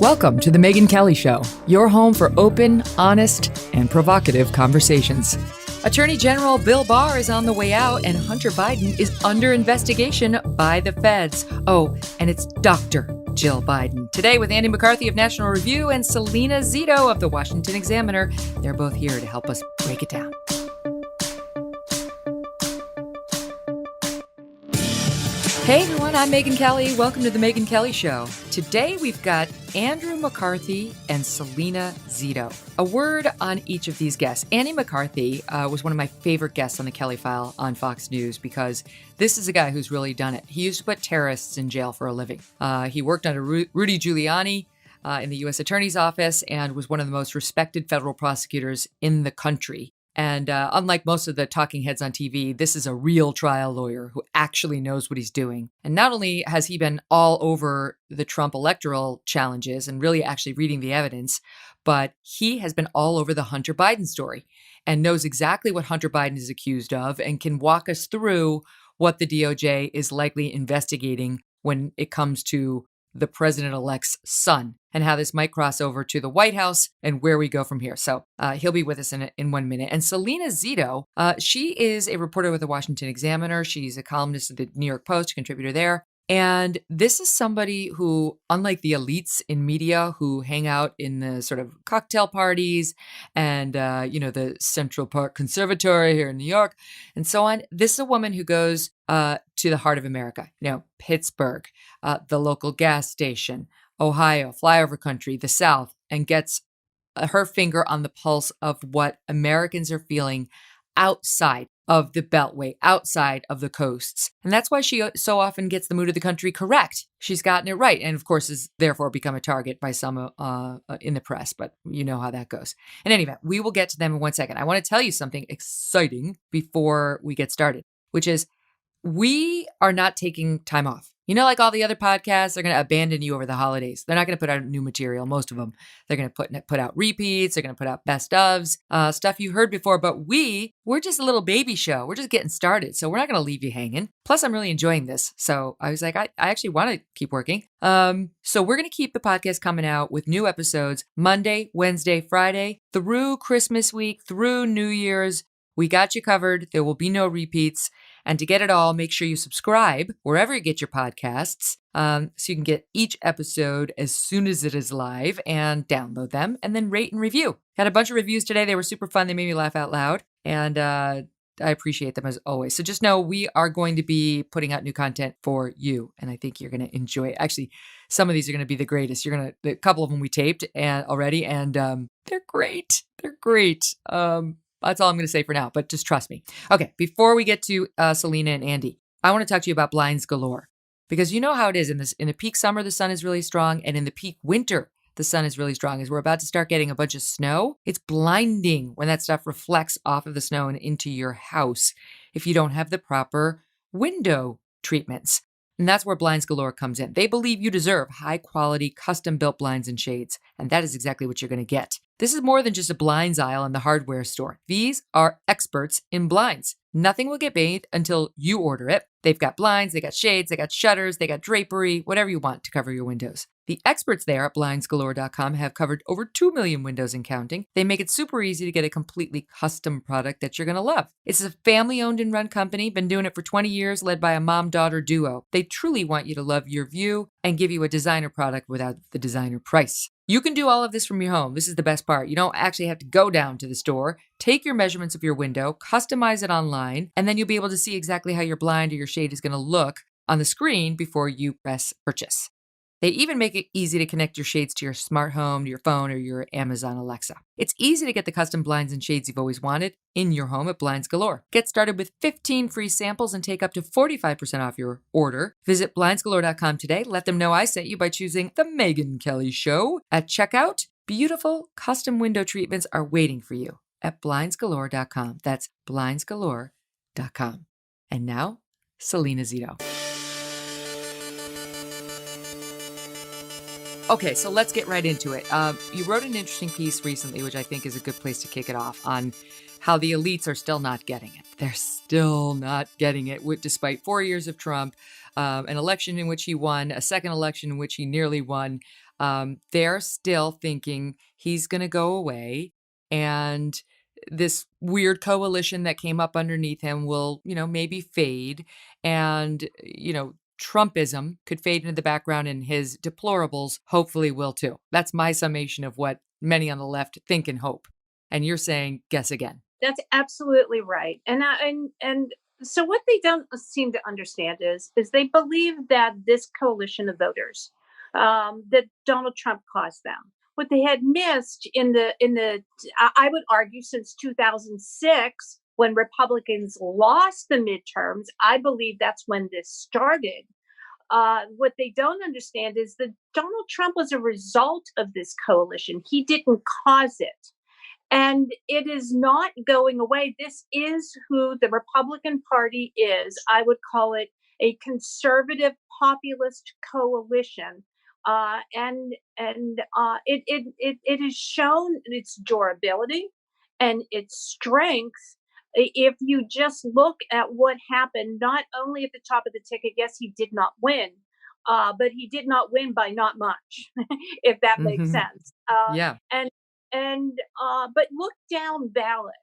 Welcome to The Megyn Kelly Show, your home for open, honest, and provocative conversations. Attorney General Bill Barr is on the way out, and Hunter Biden is under investigation by the feds. Oh, and it's Dr. Jill Biden. Today with Andy McCarthy of National Review and Salena Zito of the Washington Examiner. They're both here to help us break it down. Hey everyone, I'm Megyn Kelly. Welcome to The Megyn Kelly Show. Today we've got Andrew McCarthy and Salena Zito. A word on each of these guests. Andy McCarthy was one of my favorite guests on the Kelly File on Fox News because this is a guy who's really done it. He used to put terrorists in jail for a living. He worked under Rudy Giuliani in the U.S. Attorney's Office and was one of the most respected federal prosecutors in the country. And unlike most of the talking heads on TV, this is a real trial lawyer who actually knows what he's doing. And not only has he been all over the Trump electoral challenges and really actually reading the evidence, but he has been all over the Hunter Biden story and knows exactly what Hunter Biden is accused of and can walk us through what the DOJ is likely investigating when it comes to the president-elect's son and how this might cross over to the White House and where we go from here. So he'll be with us in 1 minute. And Salena Zito, she is a reporter with the Washington Examiner. She's a columnist at the New York Post, contributor there. And this is somebody who, unlike the elites in media who hang out in the sort of cocktail parties and, the Central Park Conservatory here in New York and so on, this is a woman who goes to the heart of America, Pittsburgh, the local gas station, Ohio, flyover country, the South, and gets her finger on the pulse of what Americans are feeling outside of the Beltway, outside of the coasts. And that's why she so often gets the mood of the country correct. She's gotten it right. And of course, has therefore become a target by some in the press. But you know how that goes. In any event, we will get to them in 1 second. I want to tell you something exciting before we get started, which is we are not taking time off. Like all the other podcasts, they're going to abandon you over the holidays. They're not going to put out new material, most of them. They're going to put out repeats. They're going to put out best ofs, stuff you heard before. But we're just a little baby show. We're just getting started. So we're not going to leave you hanging. Plus, I'm really enjoying this. So I was like, I actually want to keep working. So we're going to keep the podcast coming out with new episodes Monday, Wednesday, Friday, through Christmas week, through New Year's. We got you covered. There will be no repeats. And to get it all, make sure you subscribe wherever you get your podcasts so you can get each episode as soon as it is live and download them and then rate and review. Had a bunch of reviews today. They were super fun. They made me laugh out loud. And I appreciate them as always. So just know we are going to be putting out new content for you. And I think you're going to enjoy it. Actually, some of these are going to be the greatest. A couple of them we taped already, and they're great. They're great. That's all I'm going to say for now, but just trust me. Okay, before we get to Salena and Andy, I want to talk to you about blinds galore. Because you know how it is. In the peak summer, the sun is really strong. And in the peak winter, the sun is really strong. As we're about to start getting a bunch of snow, it's blinding when that stuff reflects off of the snow and into your house if you don't have the proper window treatments. And that's where Blinds Galore comes in. They believe you deserve high-quality, custom-built blinds and shades, and that is exactly what you're going to get. This is more than just a blinds aisle in the hardware store. These are experts in blinds. Nothing will get made until you order it. They've got blinds, they got shades, they got shutters, they got drapery, whatever you want to cover your windows. The experts there at blindsgalore.com have covered over 2 million windows and counting. They make it super easy to get a completely custom product that you're going to love. It's a family-owned and run company, been doing it for 20 years, led by a mom-daughter duo. They truly want you to love your view and give you a designer product without the designer price. You can do all of this from your home. This is the best part. You don't actually have to go down to the store, take your measurements of your window, customize it online, and then you'll be able to see exactly how your blind or your shade is going to look on the screen before you press purchase. They even make it easy to connect your shades to your smart home, to your phone, or your Amazon Alexa. It's easy to get the custom blinds and shades you've always wanted in your home at Blinds Galore. Get started with 15 free samples and take up to 45% off your order. Visit blindsgalore.com today. Let them know I sent you by choosing The Megyn Kelly Show. At checkout, beautiful custom window treatments are waiting for you at blindsgalore.com. That's blindsgalore.com. And now, Salena Zito. Okay, so let's get right into it. You wrote an interesting piece recently, which I think is a good place to kick it off, on how the elites are still not getting it. They're still not getting it, despite 4 years of Trump, an election in which he won, a second election in which he nearly won. they're still thinking he's going to go away, and this weird coalition that came up underneath him will, maybe fade, and Trumpism could fade into the background, and his deplorables hopefully will too. That's my summation of what many on the left think and hope. And you're saying, guess again. That's absolutely right. And so what they don't seem to understand is they believe that this coalition of voters that Donald Trump caused them. What they had missed I would argue since 2006 when Republicans lost the midterms, I believe that's when this started. What they don't understand is that Donald Trump was a result of this coalition. He didn't cause it. And it is not going away. This is who the Republican Party is. I would call it a conservative populist coalition. It has shown its durability and its strength. If you just look at what happened, not only at the top of the ticket, yes, he did not win, but he did not win by not much, if that makes sense. Yeah. But look down ballot.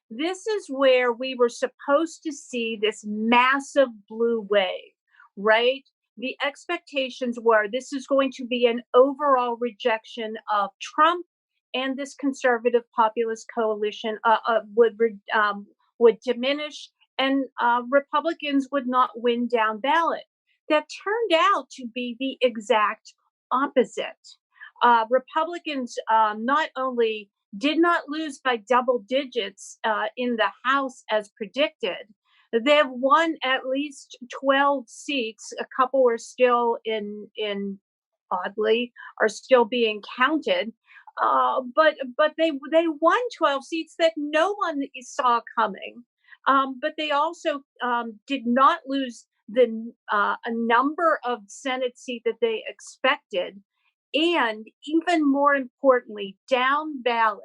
This is where we were supposed to see this massive blue wave, right? The expectations were this is going to be an overall rejection of Trump, and this conservative populist coalition would diminish, and Republicans would not win down ballot. That turned out to be the exact opposite. Republicans not only did not lose by double digits in the House as predicted, they have won at least 12 seats. A couple are still in oddly are still being counted. But they won 12 seats that no one saw coming. But they also did not lose a number of Senate seats that they expected. And even more importantly, down ballot,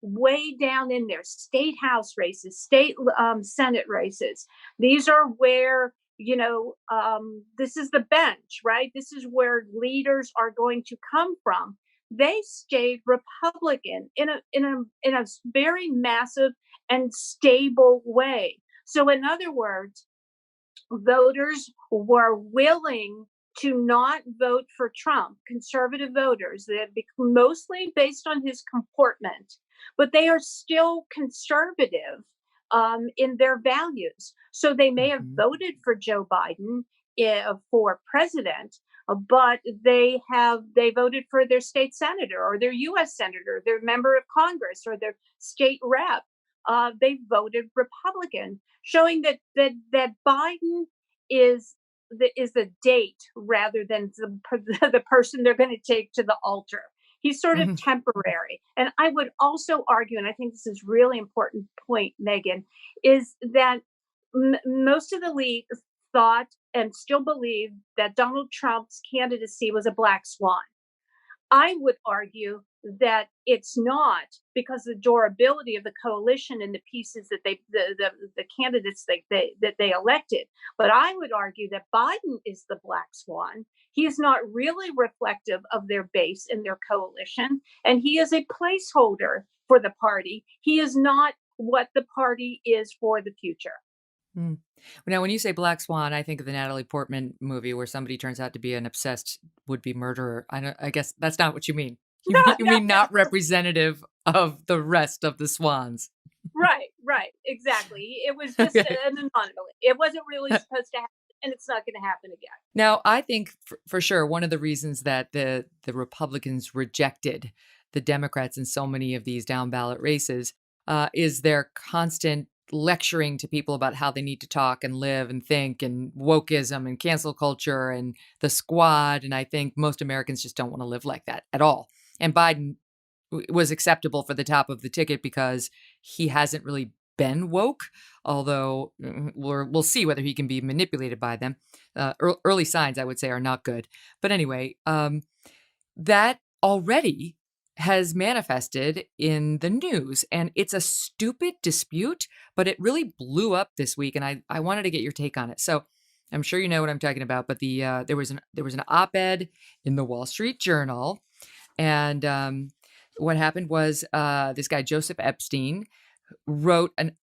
way down in there, state house races, state Senate races. These are where, this is the bench, right? This is where leaders are going to come from. They stayed Republican in a very massive and stable way. So in other words, voters were willing to not vote for Trump, conservative voters, that mostly based on his comportment, but they are still conservative in their values. So they may have voted for Joe Biden for president, but they voted for their state senator or their U.S. senator, their member of Congress or their state rep. They voted Republican, showing that Biden is the date rather than the person they're going to take to the altar. He's sort of temporary. And I would also argue, and I think this is really important point, Megyn, is that most of the league thought and still believe that Donald Trump's candidacy was a black swan. I would argue that it's not, because the durability of the coalition and the pieces that the candidates that they elected. But I would argue that Biden is the black swan. He is not really reflective of their base and their coalition, and he is a placeholder for the party. He is not what the party is for the future. Now, when you say black swan, I think of the Natalie Portman movie where somebody turns out to be an obsessed would-be murderer. I guess that's not what you mean. You mean not representative of the rest of the swans. Right, exactly. It was just an anomaly. It wasn't really supposed to happen, and it's not going to happen again. Now, I think for sure one of the reasons that the Republicans rejected the Democrats in so many of these down ballot races is their constant lecturing to people about how they need to talk and live and think, and wokeism and cancel culture and the squad. And I think most Americans just don't want to live like that at all. And Biden was acceptable for the top of the ticket because he hasn't really been woke, although we'll see whether he can be manipulated by them. Early signs, I would say, are not good. But anyway, that already has manifested in the news, and it's a stupid dispute, but it really blew up this week, and I wanted to get your take on it. So I'm sure you know what I'm talking about, but there was an op-ed in the Wall Street Journal, and what happened was this guy Joseph Epstein wrote an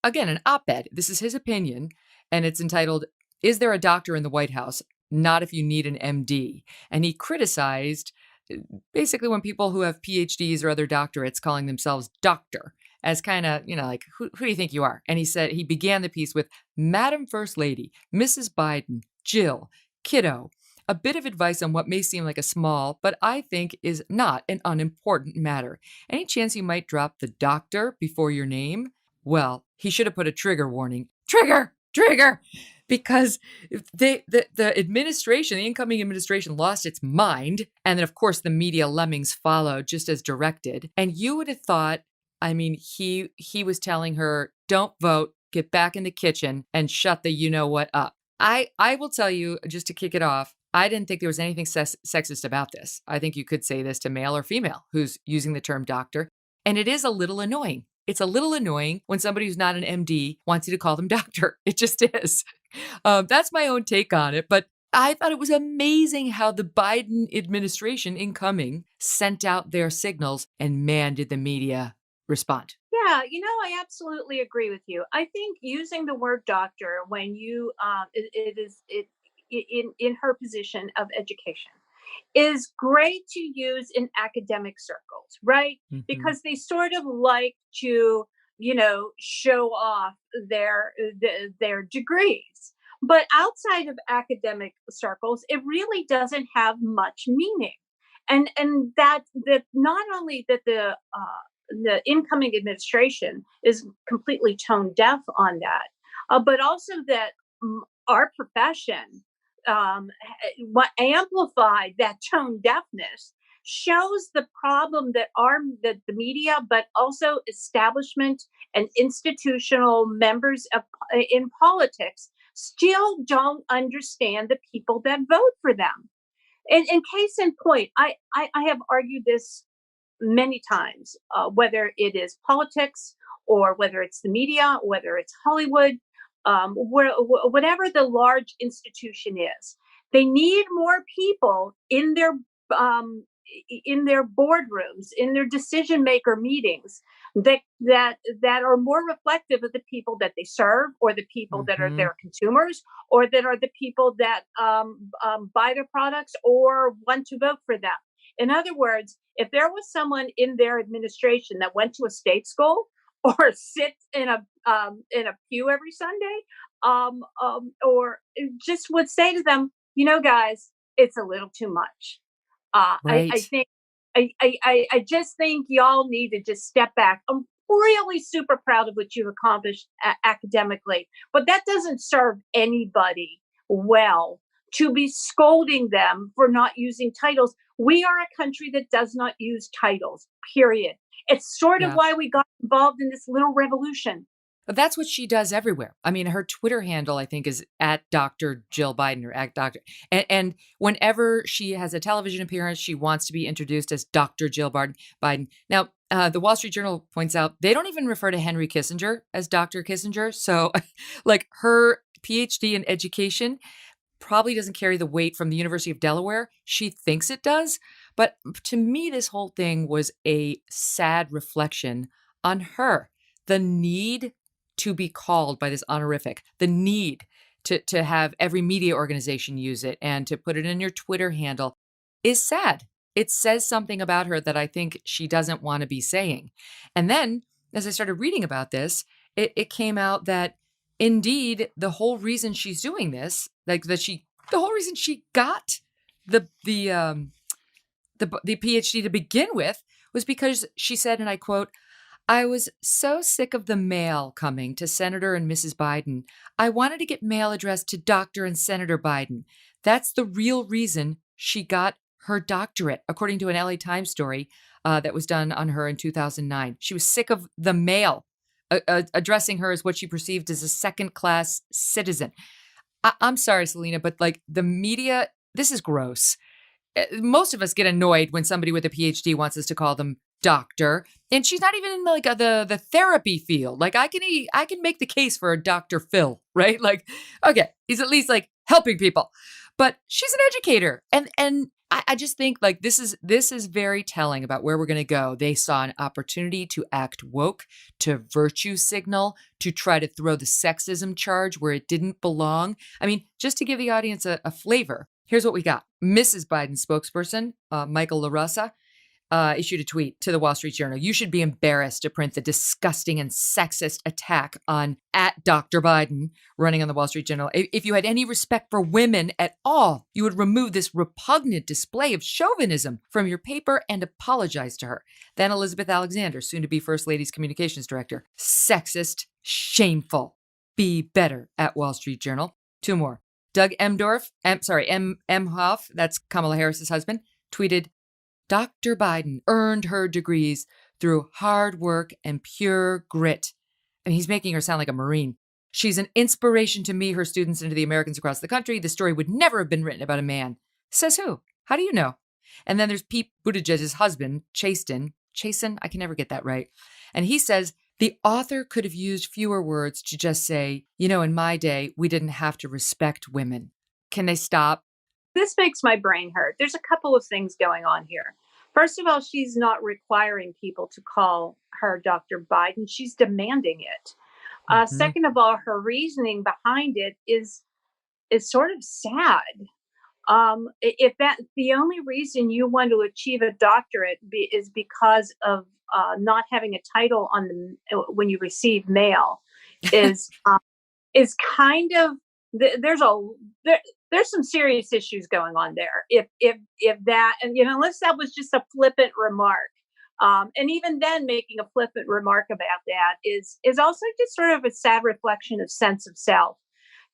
op-ed. This is his opinion, and it's entitled "Is There a Doctor in the White House? Not If You Need an MD." And he criticized basically when people who have PhDs or other doctorates calling themselves doctor as kind of, like, who do you think you are? And he said he began the piece with Madam First Lady, Mrs. Biden, Jill, kiddo, a bit of advice on what may seem like a small, but I think is not an unimportant matter. Any chance you might drop the doctor before your name? Well, he should have put a trigger warning. Trigger! Trigger! Because the administration, the incoming administration, lost its mind. And then, of course, the media lemmings followed just as directed. And you would have thought, I mean, he was telling her, don't vote, get back in the kitchen and shut the you know what up. I will tell you, just to kick it off, I didn't think there was anything sexist about this. I think you could say this to male or female who's using the term doctor. And it is a little annoying. It's a little annoying when somebody who's not an MD wants you to call them doctor. It just is. That's my own take on it. But I thought it was amazing how the Biden administration incoming sent out their signals, and man, did the media respond. Yeah, I absolutely agree with you. I think using the word doctor when it is it in her position of education is great to use in academic circles, right? Hmm. Because they sort of like to, show off their degrees. But outside of academic circles, it really doesn't have much meaning. And that not only that the incoming administration is completely tone deaf on that, but also that our profession what amplified that tone deafness shows the problem that the media, but also establishment and institutional members in politics still don't understand the people that vote for them. And in case in point, I have argued this many times, whether it is politics or whether it's the media, whether it's Hollywood, whatever the large institution is, they need more people um, in their boardrooms, in their decision maker meetings that are more reflective of the people that they serve, or the people that are Hmm. their consumers, or that are the people that buy their products or want to vote for them. In other words, if there was someone in their administration that went to a state school or sits in a pew every Sunday, or just would say to them, guys, it's a little too much. I Right. think I just think y'all need to just step back. I'm really super proud of what you've accomplished academically, but that doesn't serve anybody well to be scolding them for not using titles. We are a country that does not use titles, period. It's sort of Yeah. why we got involved in this little revolution. But that's what she does everywhere. I mean, her Twitter handle, I think, is at Dr. Jill Biden or at Dr. And whenever she has a television appearance, she wants to be introduced as Dr. Jill Biden. Now, the Wall Street Journal points out they don't even refer to Henry Kissinger as Dr. Kissinger. So, like, her PhD in education probably doesn't carry the weight from the University of Delaware. She thinks it does. But to me, this whole thing was a sad reflection on her. The need to be called by this honorific, the need to have every media organization use it and to put it in your Twitter handle is sad. It says something about her that I think she doesn't want to be saying. And then as I started reading about this, it came out that indeed the whole reason she's doing this, the whole reason she got the the um the PhD to begin with was because she said, and I quote, I was so sick of the mail coming to Senator and Mrs. Biden. I wanted to get mail addressed to Dr. and Senator Biden. That's the real reason she got her doctorate, according to an LA Times story that was done on her in 2009. She was sick of the mail addressing her as what she perceived as a second class citizen. I'm sorry, Salena, but like the media, this is gross. Most of us get annoyed when somebody with a PhD wants us to call them doctor, and she's not even in like the therapy field. Like I can make the case for a Dr. Phil, right? Like, okay, he's at least like helping people. But she's an educator. And I just think like this is very telling about where we're going to go. They saw an opportunity to act woke, to virtue signal, to try to throw the sexism charge where it didn't belong. I mean, just to give the audience a flavor, here's what we got. Mrs. Biden's spokesperson, Michael LaRosa, issued a tweet to the Wall Street Journal. You should be embarrassed to print the disgusting and sexist attack on at Dr. Biden running on the Wall Street Journal. If you had any respect for women at all, you would remove this repugnant display of chauvinism from your paper and apologize to her. Then Elizabeth Alexander, soon to be First Lady's communications director. Sexist, shameful. Be better at Wall Street Journal. Two more. Doug Emhoff, that's Kamala Harris's husband, tweeted, Dr. Biden earned her degrees through hard work and pure grit. And he's making her sound like a Marine. She's an inspiration to me, her students, and to the Americans across the country. The story would never have been written about a man. Says who? How do you know? And then there's Pete Buttigieg's husband, Chasten, I can never get that right. And he says, the author could have used fewer words to just say, in my day, we didn't have to respect women. Can they stop? This makes my brain hurt. There's a couple of things going on here. First of all, she's not requiring people to call her Dr. Biden. She's demanding it. Second of all, her reasoning behind it is sort of sad. If that's the only reason you want to achieve a doctorate is because of not having a title on when you receive mail, is kind of there's some serious issues going on there. If that, and unless that was just a flippant remark, and even then, making a flippant remark about that is also just sort of a sad reflection of sense of self.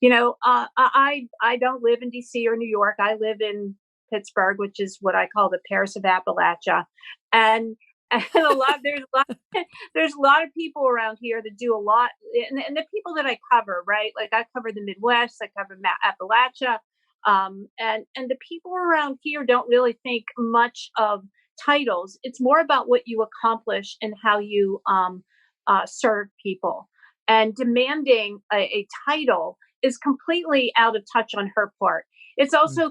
I don't live in DC or New York. I live in Pittsburgh, which is what I call the Paris of Appalachia, and there's a lot of people around here that do a lot, and the people that I cover, right? Like I cover the Midwest, I cover Appalachia, and the people around here don't really think much of titles. It's more about what you accomplish and how you serve people. And demanding a title is completely out of touch on her part. It's also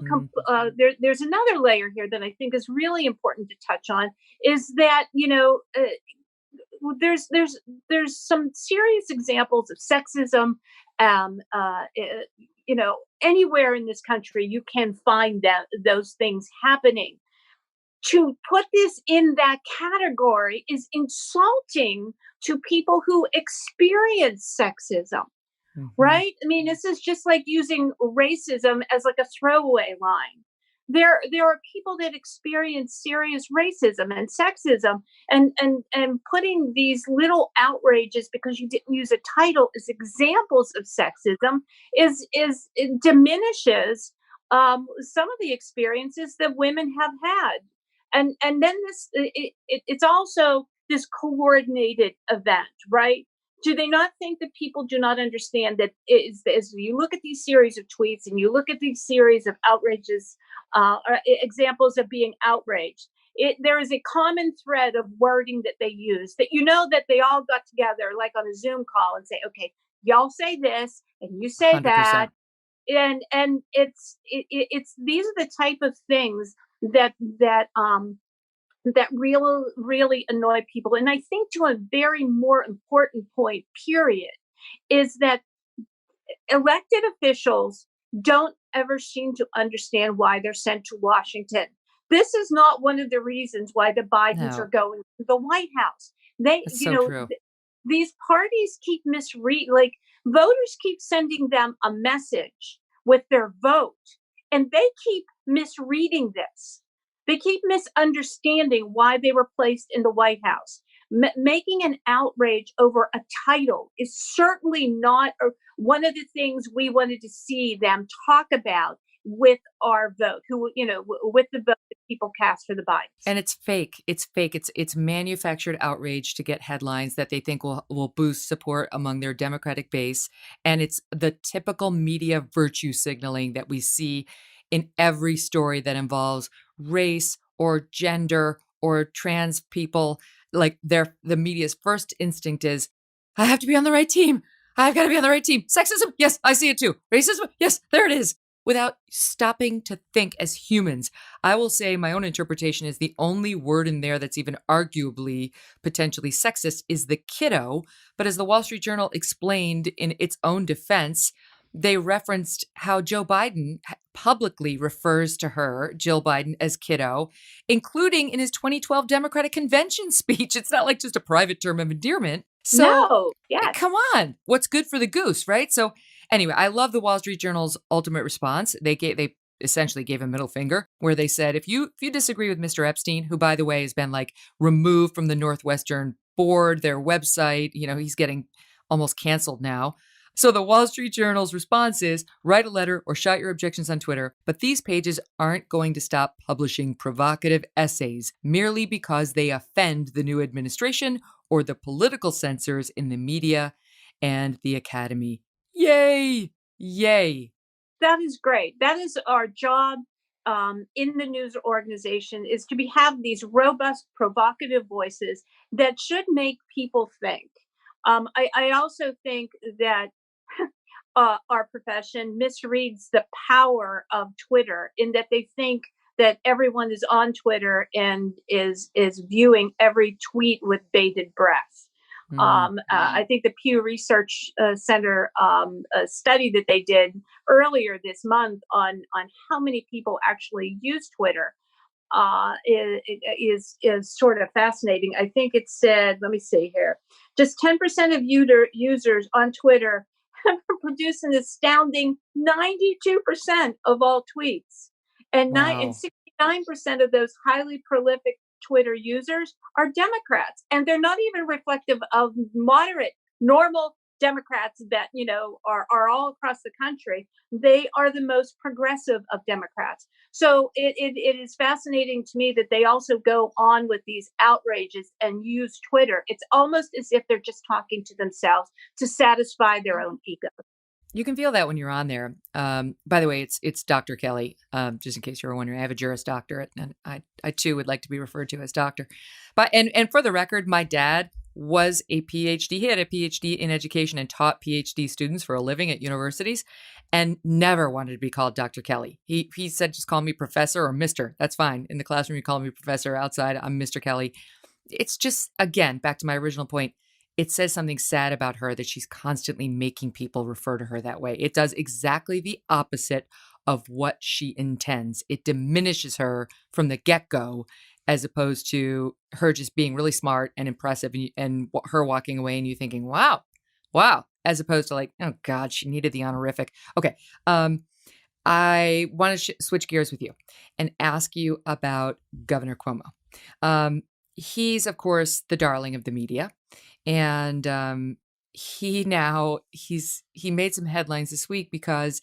there's another layer here that I think is really important to touch on, is that there's some serious examples of sexism. Anywhere in this country you can find those things happening. To put this in that category is insulting to people who experience sexism. Right? I mean, this is just like using racism as like a throwaway line. There are people that experience serious racism and sexism, and putting these little outrages because you didn't use a title as examples of sexism it diminishes some of the experiences that women have had. And then it's also this coordinated event, right? Do they not think that people do not understand that as you look at these series of tweets and you look at these series of outrages, examples of being outraged, there is a common thread of wording that they use, that that they all got together like on a Zoom call and say, okay, y'all say this and you say 100%. That. And it's these are the type of things that really annoy people. And I think to a very more important point, period, is that elected officials don't ever seem to understand why they're sent to Washington. This is not one of the reasons why the Bidens are going to the White House. These parties keep voters keep sending them a message with their vote, and they keep misreading this. They keep misunderstanding why they were placed in the White House. Making an outrage over a title is certainly not one of the things we wanted to see them talk about with our vote, with the vote that people cast for the Bidens. And it's fake. It's fake. It's manufactured outrage to get headlines that they think will boost support among their Democratic base. And it's the typical media virtue signaling that we see in every story that involves race or gender or trans people. Like the media's first instinct is, I have to be on the right team. I've got to be on the right team. Sexism? Yes, I see it too. Racism? Yes, there it is. without stopping to think as humans. I will say my own interpretation is the only word in there that's even arguably potentially sexist is the kiddo. But as the Wall Street Journal explained in its own defense, they referenced how Joe Biden publicly refers to her, Jill Biden, as kiddo, including in his 2012 Democratic convention speech. It's not like just a private term of endearment. So No, yes. come on, what's good for the goose, right? So anyway, I love the Wall Street Journal's ultimate response. They essentially gave a middle finger where they said, if you disagree with Mr. Epstein, who by the way has been like removed from the Northwestern board, their website, he's getting almost canceled now. So the Wall Street Journal's response is write a letter or shout your objections on Twitter, but these pages aren't going to stop publishing provocative essays merely because they offend the new administration or the political censors in the media and the academy. Yay! Yay! That is great. That is our job in the news organization, is to have these robust, provocative voices that should make people think. I also think that our profession misreads the power of Twitter in that they think that everyone is on Twitter and is viewing every tweet with bated breath. I think the Pew Research Center study that they did earlier this month on how many people actually use Twitter is sort of fascinating. I think it said, let me see here, just 10% of users on Twitter produce an astounding 92% of all tweets, and Wow. 69% of those highly prolific Twitter users are Democrats, and they're not even reflective of moderate, normal Democrats that are all across the country. They are the most progressive of Democrats. So it is fascinating to me that they also go on with these outrages and use Twitter. It's almost as if they're just talking to themselves to satisfy their own ego. You can feel that when you're on there. By the way, it's Dr. Kelly. Just in case you were wondering, I have a Juris Doctorate, and I too would like to be referred to as doctor. But and for the record, my dad was a PhD. He had a PhD in education and taught PhD students for a living at universities, and never wanted to be called Dr. Kelly. He said, just call me Professor or Mister. That's fine. In the classroom, you call me Professor. Outside, I'm Mr. Kelly. It's just, again, back to my original point. It says something sad about her that she's constantly making people refer to her that way. It does exactly the opposite of what she intends. It diminishes her from the get-go, as opposed to her just being really smart and impressive, and her walking away and you thinking, wow, wow, as opposed to like, oh God, she needed the honorific. Okay. I want to switch gears with you and ask you about Governor Cuomo. He's, of course, the darling of the media. And he made some headlines this week because,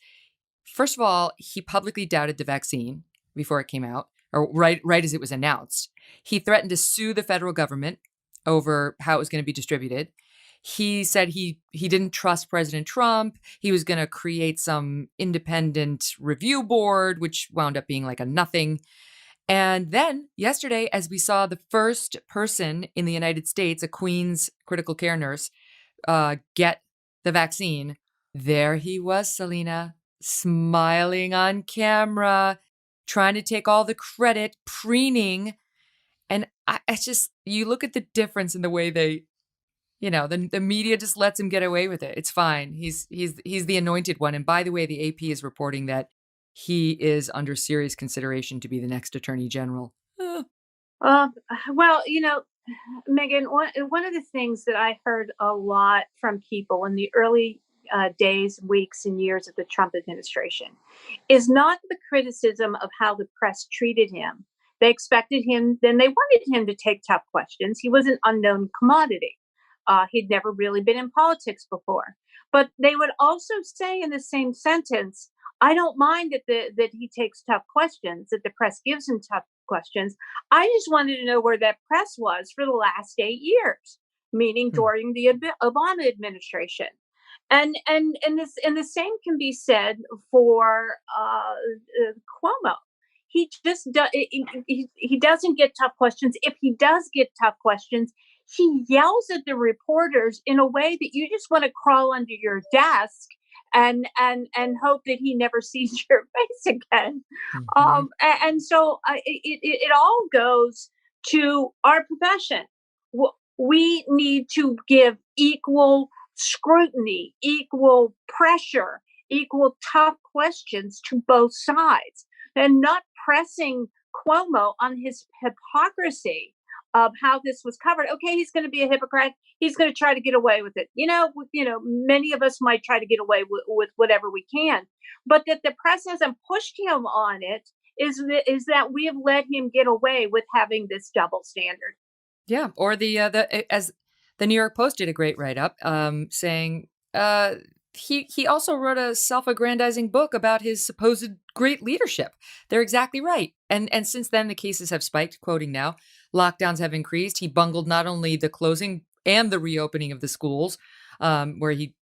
first of all, he publicly doubted the vaccine before it came out, or right as it was announced. He threatened to sue the federal government over how it was going to be distributed. He said he didn't trust President Trump. He was going to create some independent review board, which wound up being like a nothing. And then yesterday, as we saw the first person in the United States, a Queens critical care nurse, get the vaccine, there he was, Salena, smiling on camera, trying to take all the credit, preening. And it's just, you look at the difference in the way they, the media just lets him get away with it. It's fine. He's the anointed one. And by the way, the AP is reporting that he is under serious consideration to be the next attorney general. Uh, well, Megyn, one of the things that I heard a lot from people in the early days, weeks, and years of the Trump administration is not the criticism of how the press treated him. They expected him, then they wanted him to take tough questions. He was an unknown commodity. He'd never really been in politics before. But they would also say in the same sentence, I don't mind that he takes tough questions, that the press gives him tough questions. I just wanted to know where that press was for the last 8 years, meaning during the Obama administration. And the same can be said for Cuomo. He just he doesn't get tough questions. If he does get tough questions, he yells at the reporters in a way that you just want to crawl under your desk and hope that he never sees your face again. Hmm. And so it all goes to our profession. We need to give equal scrutiny, equal pressure, equal tough questions to both sides, and not pressing Cuomo on his hypocrisy of how this was covered. Okay, he's going to be a hypocrite. He's going to try to get away with it. Many of us might try to get away with whatever we can, but that the press hasn't pushed him on it is that we have let him get away with having this double standard. Yeah, or as the New York Post did a great write up, saying he also wrote a self-aggrandizing book about his supposed great leadership. They're exactly right, and since then the cases have spiked. Quoting now, lockdowns have increased. He bungled not only the closing and the reopening of the schools, where he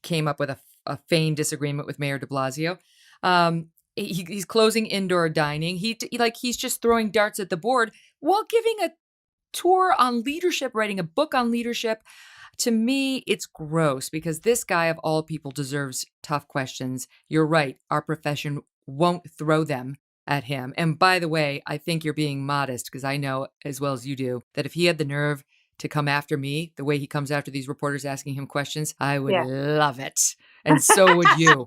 came up with a feigned disagreement with Mayor De Blasio. He's closing indoor dining. He's just throwing darts at the board while giving a tour on leadership, writing a book on leadership. To me, it's gross because this guy, of all people, deserves tough questions. You're right. Our profession won't throw them at him. And by the way, I think you're being modest because I know as well as you do that if he had the nerve to come after me the way he comes after these reporters asking him questions, I would Yeah. love it. And so would you.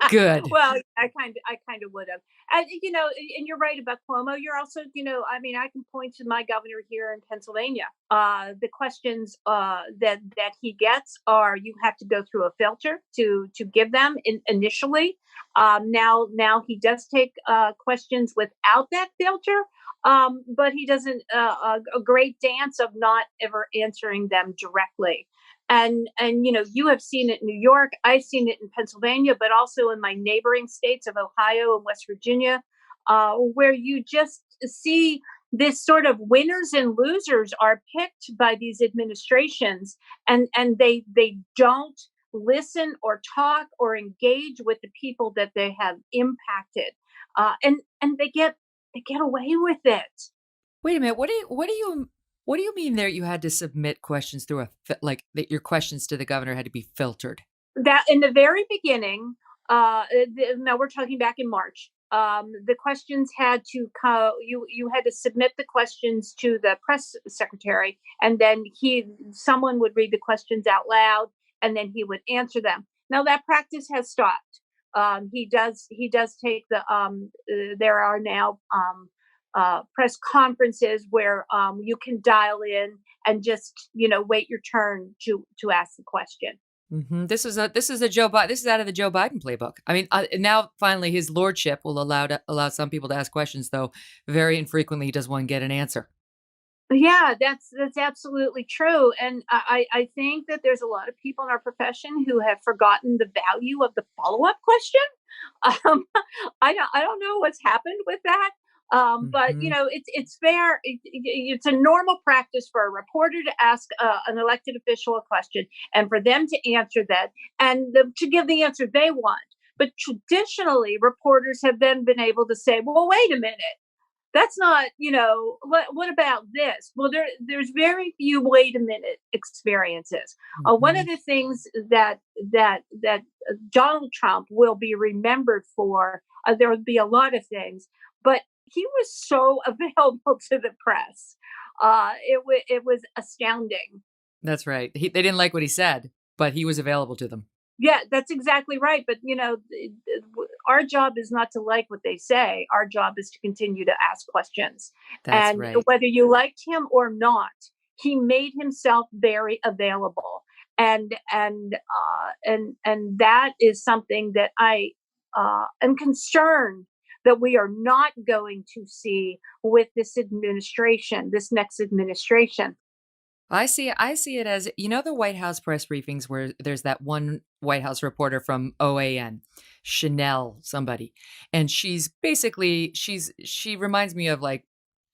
Good. Well, I kind of would have. And and you're right about Cuomo. You're also, I mean, I can point to my governor here in Pennsylvania. The questions that he gets are you have to go through a filter to give them initially. Now he does take questions without that filter. But he doesn't a great dance of not ever answering them directly. And you have seen it in New York, I've seen it in Pennsylvania, but also in my neighboring states of Ohio and West Virginia, where you just see this sort of winners and losers are picked by these administrations, and they don't listen or talk or engage with the people that they have impacted, and they get away with it. Wait a minute. What do you mean there? You had to submit questions through like that? Your questions to the governor had to be filtered. That in the very beginning, now we're talking back in March. The questions had to come. You had to submit the questions to the press secretary, and then someone would read the questions out loud, and then he would answer them. Now that practice has stopped. He does take the. There are now press conferences where you can dial in and just wait your turn to ask the question. This is out of the Joe Biden playbook. I mean, now finally his lordship will allow some people to ask questions, though very infrequently does one get an answer. Yeah, that's absolutely true, and I think that there's a lot of people in our profession who have forgotten the value of the follow up question. Um, I don't know what's happened with that, but Hmm. it's fair. It's a normal practice for a reporter to ask an elected official a question, and for them to answer that, and to give the answer they want. But traditionally, reporters have then been able to say, "Well, wait a minute. That's not, what about this?" Well, there's very few wait a minute experiences. One of Hmm. the things that Donald Trump will be remembered for, there would be a lot of things, but he was so available to the press. It was astounding. That's right. They didn't like what he said, but he was available to them. Yeah, that's exactly right. But our job is not to like what they say. Our job is to continue to ask questions, That's and right. whether you liked him or not, he made himself very available, and that is something that I am concerned that we are not going to see with this administration, this next administration. I see it as the White House press briefings where there's that one White House reporter from OAN, Chanel somebody, and she reminds me of like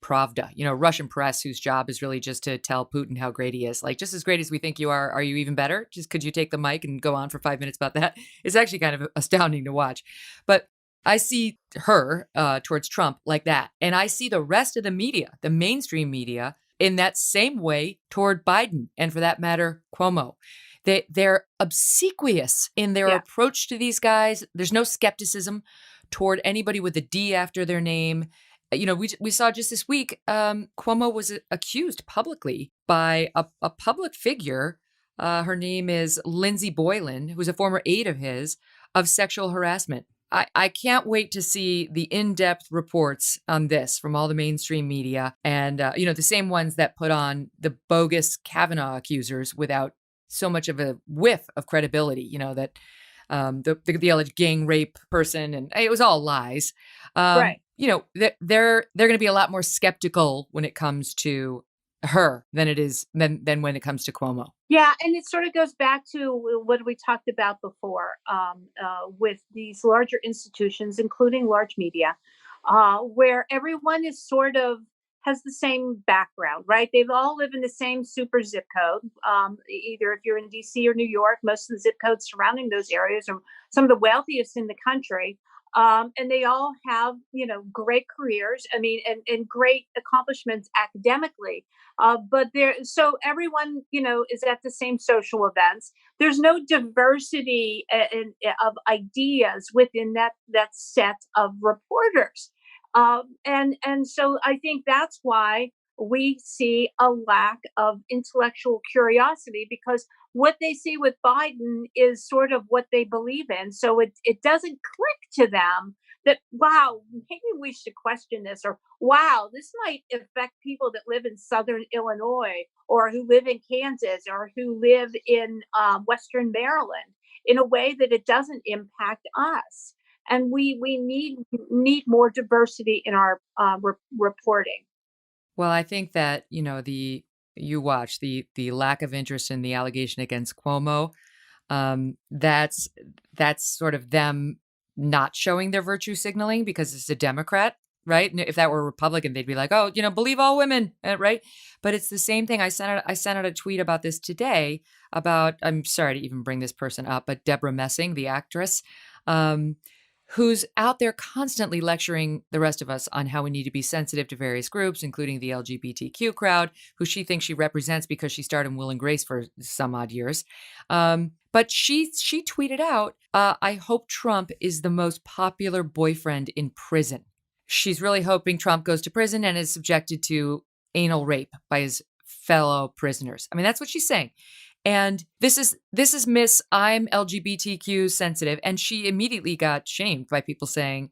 Pravda, Russian press whose job is really just to tell Putin how great he is. Like just as great as we think you are you even better? Just could you take the mic and go on for 5 minutes about that? It's actually kind of astounding to watch. But I see her towards Trump like that. And I see the rest of the media, the mainstream media, in that same way toward Biden and for that matter, Cuomo. They're obsequious in their Yeah. approach to these guys. There's no skepticism toward anybody with a D after their name. We saw just this week, Cuomo was accused publicly by a public figure. Her name is Lindsay Boylan, who's a former aide of his, of sexual harassment. I can't wait to see the in-depth reports on this from all the mainstream media and, the same ones that put on the bogus Kavanaugh accusers without so much of a whiff of credibility, that the alleged gang rape person, and it was all lies. Right. They're going to be a lot more skeptical when it comes to her than when it comes to Cuomo. Yeah, and it sort of goes back to what we talked about before with these larger institutions, including large media, where everyone is sort of has the same background, right? They all live in the same super zip code. Either if you're in DC or New York, most of the zip codes surrounding those areas are some of the wealthiest in the country. And they all have, great careers. I mean, and great accomplishments academically. But so everyone, is at the same social events. There's no diversity of ideas within that set of reporters, and so I think that's why we see a lack of intellectual curiosity because what they see with Biden is sort of what they believe in. So it doesn't click to them that, wow, maybe we should question this, or wow, this might affect people that live in Southern Illinois or who live in Kansas or who live in Western Maryland in a way that it doesn't impact us. And we need more diversity in our reporting. Well, I think that, you watch the lack of interest in the allegation against Cuomo. That's sort of them not showing their virtue signaling because it's a Democrat, right? And if that were a Republican, they'd be like, "Oh, believe all women," right? But it's the same thing. I sent out a tweet about this today about. I'm sorry to even bring this person up, but Deborah Messing, the actress, um, who's out there constantly lecturing the rest of us on how we need to be sensitive to various groups, including the LGBTQ crowd, who she thinks she represents because she starred in Will and Grace for some odd years. But she tweeted out, "I hope Trump is the most popular boyfriend in prison." She's really hoping Trump goes to prison and is subjected to anal rape by his fellow prisoners. I mean, that's what she's saying. And this is Miss I'm LGBTQ sensitive. And she immediately got shamed by people saying,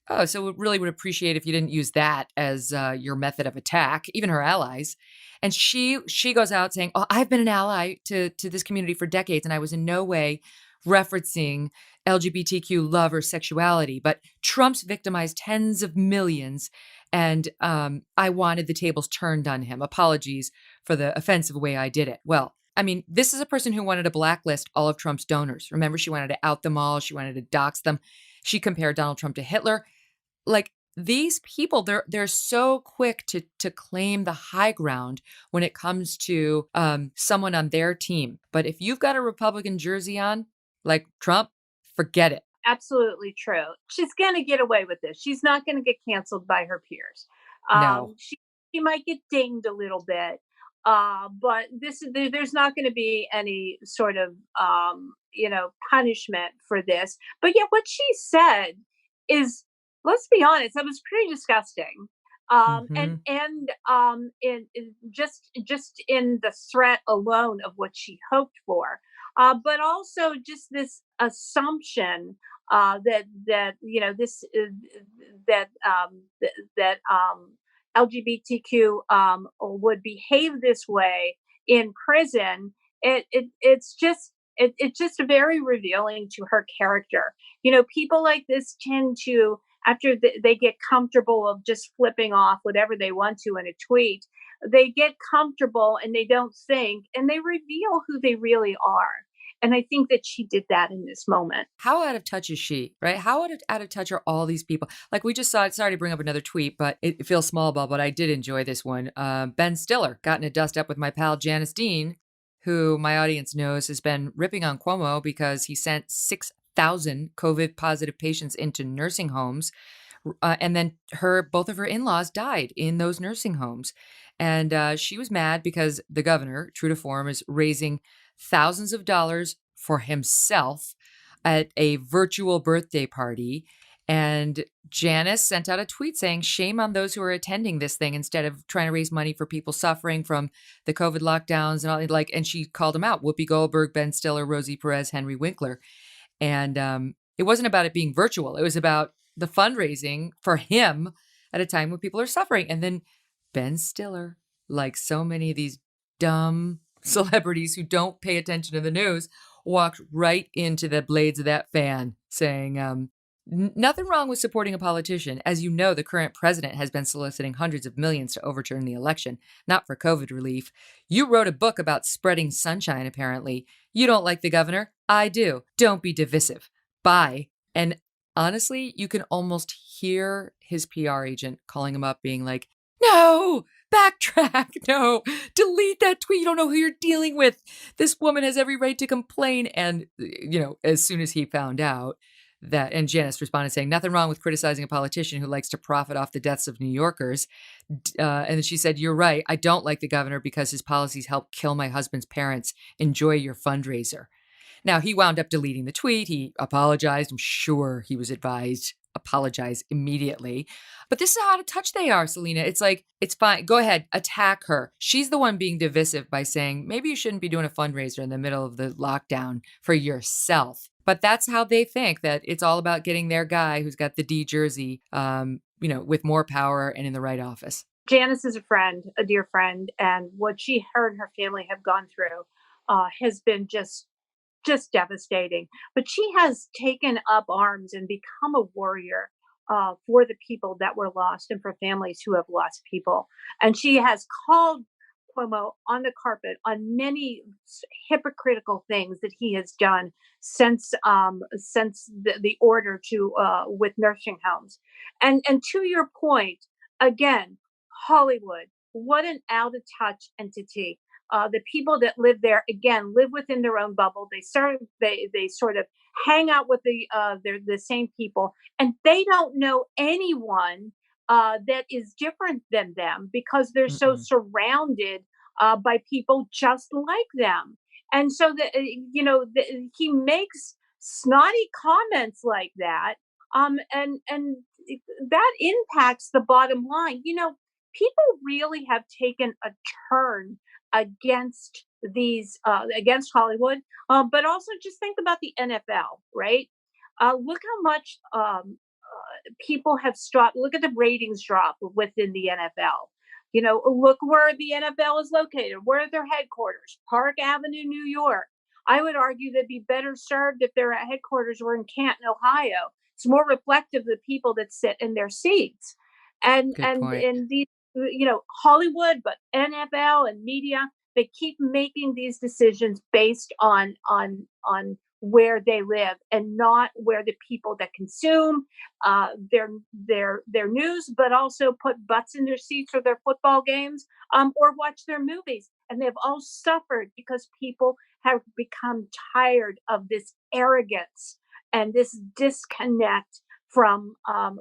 "Oh, so we really would appreciate if you didn't use that as your method of attack," even her allies. And she goes out saying, "Oh, I've been an ally to this community for decades, and I was in no way referencing LGBTQ love or sexuality. But Trump's victimized tens of millions, and I wanted the tables turned on him. Apologies for the offensive way I did it." Well, I mean, this is a person who wanted to blacklist all of Trump's donors. Remember, she wanted to out them all. She wanted to dox them. She compared Donald Trump to Hitler. Like, these people, they're so quick to claim the high ground when it comes to someone on their team. But if you've got a Republican jersey on, like Trump, forget it. Absolutely true. She's going to get away with this. She's not going to get canceled by her peers. No. She might get dinged a little bit, but there's not going to be any sort of punishment for this. But yet, what she said is, let's be honest, that was pretty disgusting. Hmm. In just in the threat alone of what she hoped for, but also just this assumption that this that that LGBTQ would behave this way in prison. It's just very revealing to her character. People like this tend to, after they get comfortable of just flipping off whatever they want to in a tweet, they get comfortable and they don't think and they reveal who they really are. And I think that she did that in this moment. How out of touch is she, right? How out of touch are all these people? Like, we just saw it. Sorry to bring up another tweet, but it feels small ball, but I did enjoy this one. Ben Stiller got in a dust up with my pal Janice Dean, who my audience knows has been ripping on Cuomo because he sent 6,000 COVID positive patients into nursing homes And then both of her in-laws died in those nursing homes. And she was mad because the governor, true to form, is raising thousands of dollars for himself at a virtual birthday party. And Janice sent out a tweet saying, shame on those who are attending this thing instead of trying to raise money for people suffering from the COVID lockdowns and all, and she called them out: Whoopi Goldberg, Ben Stiller, Rosie Perez, Henry Winkler. And it wasn't about it being virtual. It was about the fundraising for him at a time when people are suffering. And then Ben Stiller, like so many of these dumb celebrities who don't pay attention to the news, walked right into the blades of that fan saying, nothing wrong with supporting a politician. As you know, the current president has been soliciting hundreds of millions to overturn the election, not for COVID relief. You wrote a book about spreading sunshine, apparently. You don't like the governor? I do. Don't be divisive. Bye. And honestly, you can almost hear his PR agent calling him up, being like, no, backtrack. No, delete that tweet. You don't know who you're dealing with. This woman has every right to complain. And, as soon as he found out that, and Janice responded saying, nothing wrong with criticizing a politician who likes to profit off the deaths of New Yorkers. And then she said, you're right. I don't like the governor because his policies help kill my husband's parents. Enjoy your fundraiser. Now, he wound up deleting the tweet. He apologized. I'm sure he was advised, apologize immediately. But this is how out of touch they are, Salena. It's like, it's fine. Go ahead. Attack her. She's the one being divisive by saying, maybe you shouldn't be doing a fundraiser in the middle of the lockdown for yourself. But that's how they think, that it's all about getting their guy who's got the D jersey, with more power and in the right office. Janice is a friend, a dear friend. And what she, her and her family have gone through has been just devastating. But she has taken up arms and become a warrior for the people that were lost and for families who have lost people. And she has called Cuomo on the carpet on many hypocritical things that he has done since the order to with nursing homes. And to your point, again, Hollywood, what an out of touch entity. The people that live there, again, live within their own bubble. They sort of hang out with the same people, and they don't know anyone that is different than them because they're so surrounded by people just like them. And so he makes snotty comments like that, and that impacts the bottom line. People really have taken a turn against Hollywood, but also just think about the NFL, right? Look how much people have stopped. Look at the ratings drop within the NFL. Look where the NFL is located. Where are their headquarters? Park Avenue, New York. I would argue they'd be better served if their headquarters were in Canton, Ohio. It's more reflective of the people that sit in their seats. And Good and point. and these, Hollywood, but NFL and media, they keep making these decisions based on where they live and not where the people that consume their news, but also put butts in their seats for their football games, or watch their movies. And they've all suffered because people have become tired of this arrogance and this disconnect from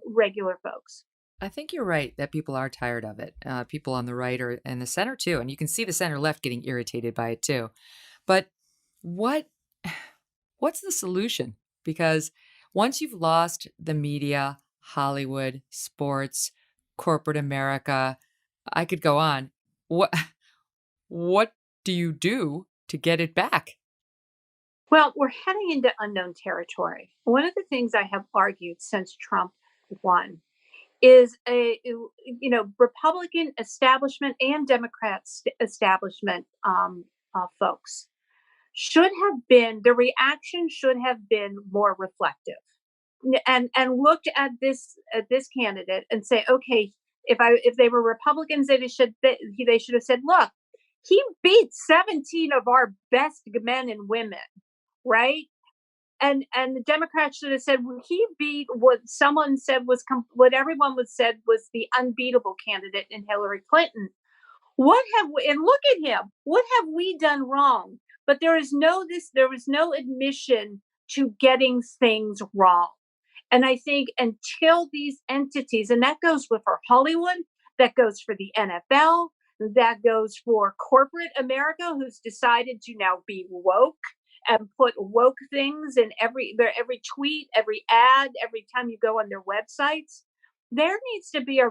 regular folks. I think you're right that people are tired of it. People on the right and the center too, and you can see the center left getting irritated by it too. But what what's the solution? Because once you've lost the media, Hollywood, sports, corporate America, I could go on. What what do you do to get it back? Well, we're heading into unknown territory. One of the things I have argued since Trump won is Republican establishment and Democrat establishment folks should have been the reaction should have been more reflective and looked at this candidate and say, okay, if they were Republicans, they should have said, look, he beat 17 of our best men and women, right? And the Democrats should have said, well, he beat what someone said what everyone was said was the unbeatable candidate in Hillary Clinton. What have we, and look at him, what have we done wrong? But there was no admission to getting things wrong. And I think until these entities, and that goes with for Hollywood, that goes for the NFL, that goes for corporate America, who's decided to now be woke and put woke things in every tweet, every ad, every time you go on their websites. There needs to be a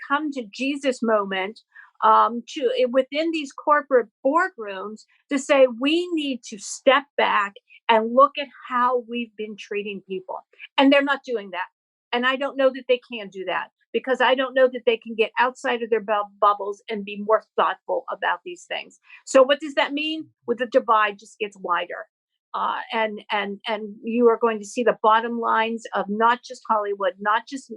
come to Jesus moment to within these corporate boardrooms to say we need to step back and look at how we've been treating people. And they're not doing that. And I don't know that they can do that because I don't know that they can get outside of their bubbles and be more thoughtful about these things. So what does that mean? With the divide just gets wider. And you are going to see the bottom lines of not just Hollywood, not just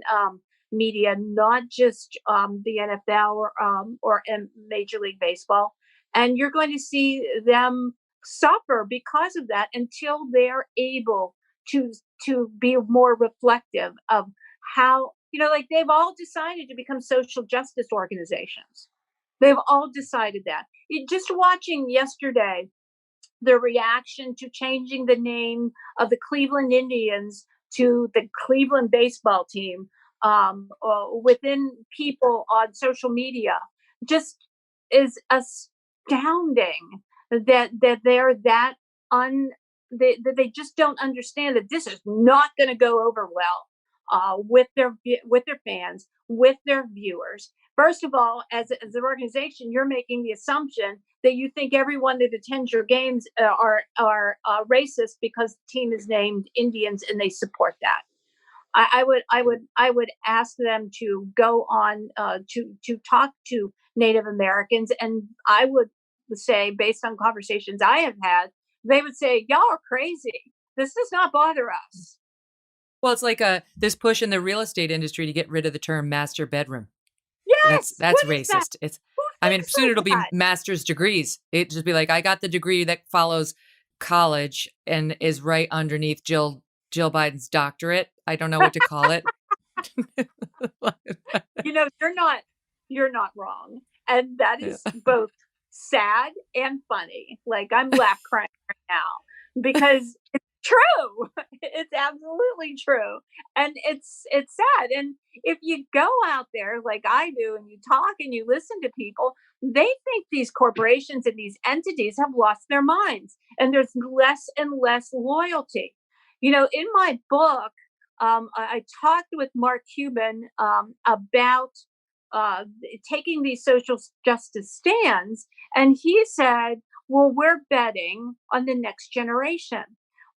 media, not just the NFL or Major League Baseball, and you're going to see them suffer because of that until they're able to be more reflective of how, like they've all decided to become social justice organizations. They've all decided that. Just watching yesterday the reaction to changing the name of the Cleveland Indians to the Cleveland baseball team within people on social media just is astounding that they're that un that they just don't understand that this is not going to go over well with their fans, with their viewers. First of all, as an organization, you're making the assumption that you think everyone that attends your games are racist because the team is named Indians and they support that. I would ask them to go on to talk to Native Americans, and I would say, based on conversations I have had, they would say, "Y'all are crazy. This does not bother us." Well, it's like this push in the real estate industry to get rid of the term master bedroom. Yes. That's What is that? racist. Who I mean, thinks soon like it'll be that? master's degrees. It just be like, I got the degree that follows college and is right underneath Jill Biden's doctorate. I don't know what to call it. You're not wrong, and that Yeah. is both sad and funny. Like, I'm laugh crying right now because it's true. It's absolutely true, and it's sad. And if you go out there like I do and you talk and you listen to people, they think these corporations and these entities have lost their minds, and there's less and less loyalty. In my book, I talked with Mark Cuban about taking these social justice stands, and he said, "Well, we're betting on the next generation."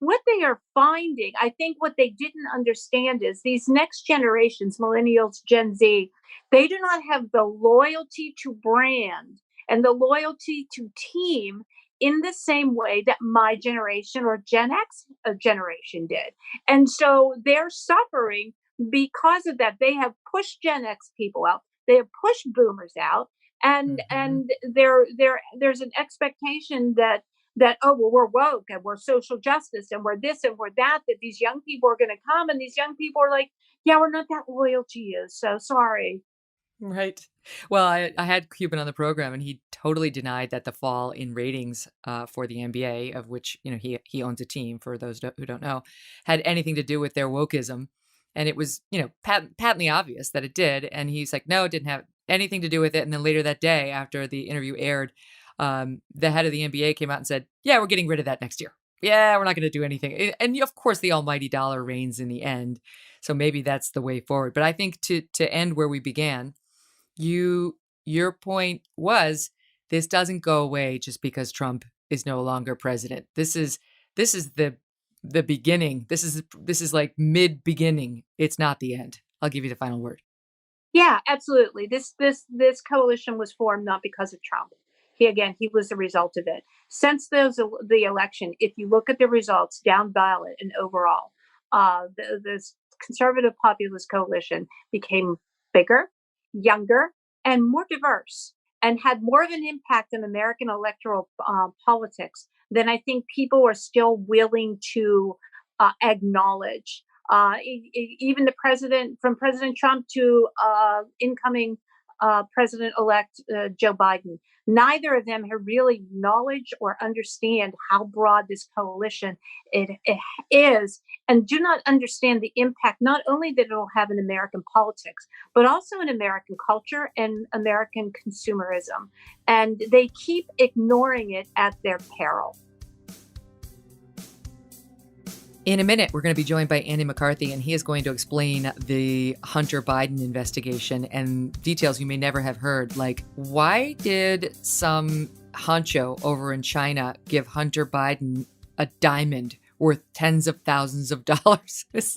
What they are finding, I think, what they didn't understand is these next generations, millennials, Gen Z, they do not have the loyalty to brand and the loyalty to team in the same way that my generation or Gen X generation did. And so they're suffering because of that. They have pushed Gen X people out. They have pushed boomers out, and Hmm. there's an expectation that, oh, well, we're woke and we're social justice and we're this and we're that these young people are going to come, and these young people are like, yeah, we're not that loyal to you, so sorry. Right. Well, I had Cuban on the program, and he totally denied that the fall in ratings for the NBA, of which he owns a team, for those who don't know, had anything to do with their wokeism, and it was patently obvious that it did. And he's like, no, it didn't have anything to do with it. And then later that day, after the interview aired, the head of the NBA came out and said, yeah, we're getting rid of that next year. Yeah, we're not going to do anything. And of course, the almighty dollar reigns in the end, so maybe that's the way forward. But I think to end where we began, your point was, this doesn't go away just because Trump is no longer president. This is the beginning. This is like mid beginning. It's not the end. I'll give you the final word. Yeah, absolutely. This coalition was formed not because of Trump. He was the result of it. Since the election, if you look at the results down ballot and overall, this conservative populist coalition became bigger, younger, and more diverse, and had more of an impact on American electoral politics than I think people are still willing to acknowledge. Even the president, from President Trump to incoming President-elect Joe Biden. Neither of them have really acknowledged or understand how broad this coalition it is, and do not understand the impact not only that it'll have in American politics, but also in American culture and American consumerism. And they keep ignoring it at their peril. In a minute, we're going to be joined by Andy McCarthy, and he is going to explain the Hunter Biden investigation and details you may never have heard. Like, why did some honcho over in China give Hunter Biden a diamond worth tens of thousands of dollars? This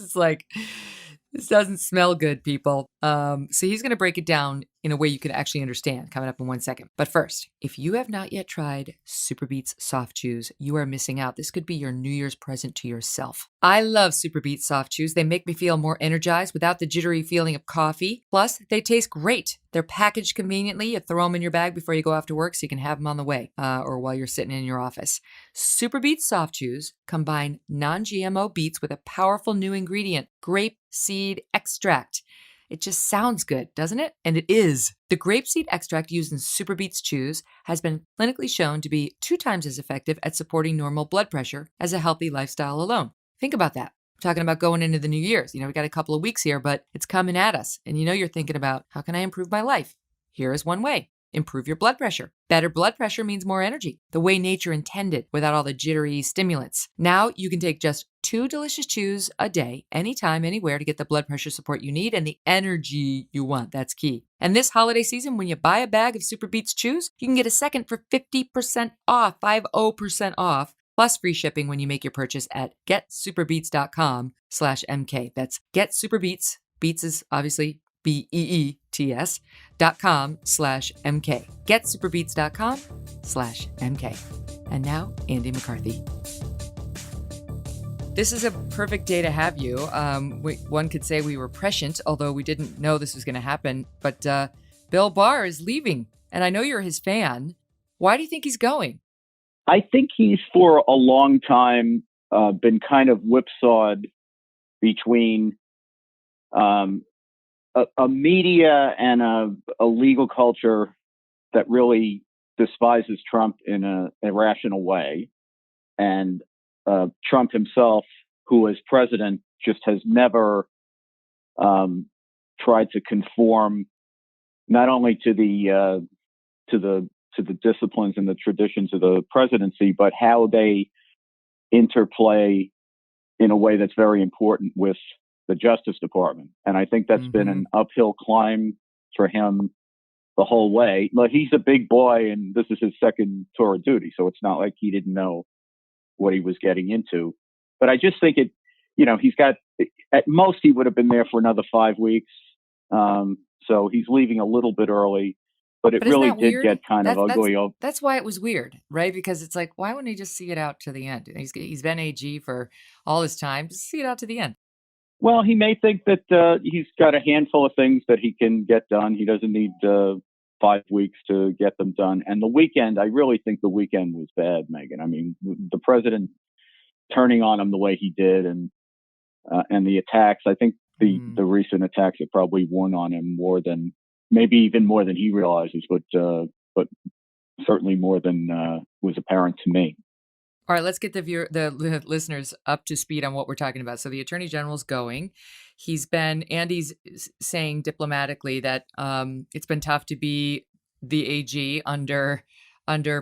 doesn't smell good, people. So he's going to break it down in a way you can actually understand coming up in 1 second. But first, if you have not yet tried Superbeats Soft Chews, you are missing out. This could be your New Year's present to yourself. I love Superbeats Soft Chews. They make me feel more energized without the jittery feeling of coffee. Plus, they taste great. They're packaged conveniently. You throw them in your bag before you go off to work so you can have them on the way or while you're sitting in your office. Superbeats Soft Chews combine non-GMO beets with a powerful new ingredient, grape seed extract. It just sounds good, doesn't it? And it is. The grapeseed extract used in Superbeats Chews has been clinically shown to be 2 times as effective at supporting normal blood pressure as a healthy lifestyle alone. Think about that. We're talking about going into the New Year's. We got a couple of weeks here, but it's coming at us. And you're thinking about, how can I improve my life? Here is one way. Improve your blood pressure. Better blood pressure means more energy, the way nature intended, without all the jittery stimulants. Now you can take just 2 delicious chews a day, anytime, anywhere, to get the blood pressure support you need and the energy you want. That's key. And this holiday season, when you buy a bag of Superbeats Chews, you can get a second for 50% off, 50% off, plus free shipping when you make your purchase at getsuperbeats.com/MK. That's getsuperbeats. Beats is obviously BEETS.com/MK. GetSuperbeats.com/MK. And now, Andy McCarthy. This is a perfect day to have you. One could say we were prescient, although we didn't know this was going to happen. But Bill Barr is leaving, and I know you're his fan. Why do you think he's going? I think he's for a long time been kind of whipsawed between a media and a legal culture that really despises Trump in a irrational way. And Trump himself, who as president just has never tried to conform not only to the disciplines and the traditions of the presidency, but how they interplay in a way that's very important with the Justice Department. And I think that's been an uphill climb for him the whole way. But he's a big boy and this is his second tour of duty. So it's not like he didn't know what he was getting into. But I just think he's got, at most he would have been there for another 5 weeks. So he's leaving a little bit early, but it really did get kind of ugly. That's why it was weird, right? Because it's like, why wouldn't he just see it out to the end? He's been AG for all his time. Just see it out to the end. Well, he may think that he's got a handful of things that he can get done. He doesn't need 5 weeks to get them done. And the weekend, I really think the weekend was bad, Megyn. I mean, the president turning on him the way he did and the attacks, I think the recent attacks have probably worn on him maybe even more than he realizes, but certainly more than was apparent to me. All right, let's get the listeners up to speed on what we're talking about. So the Attorney General's going. Andy's saying diplomatically that it's been tough to be the AG under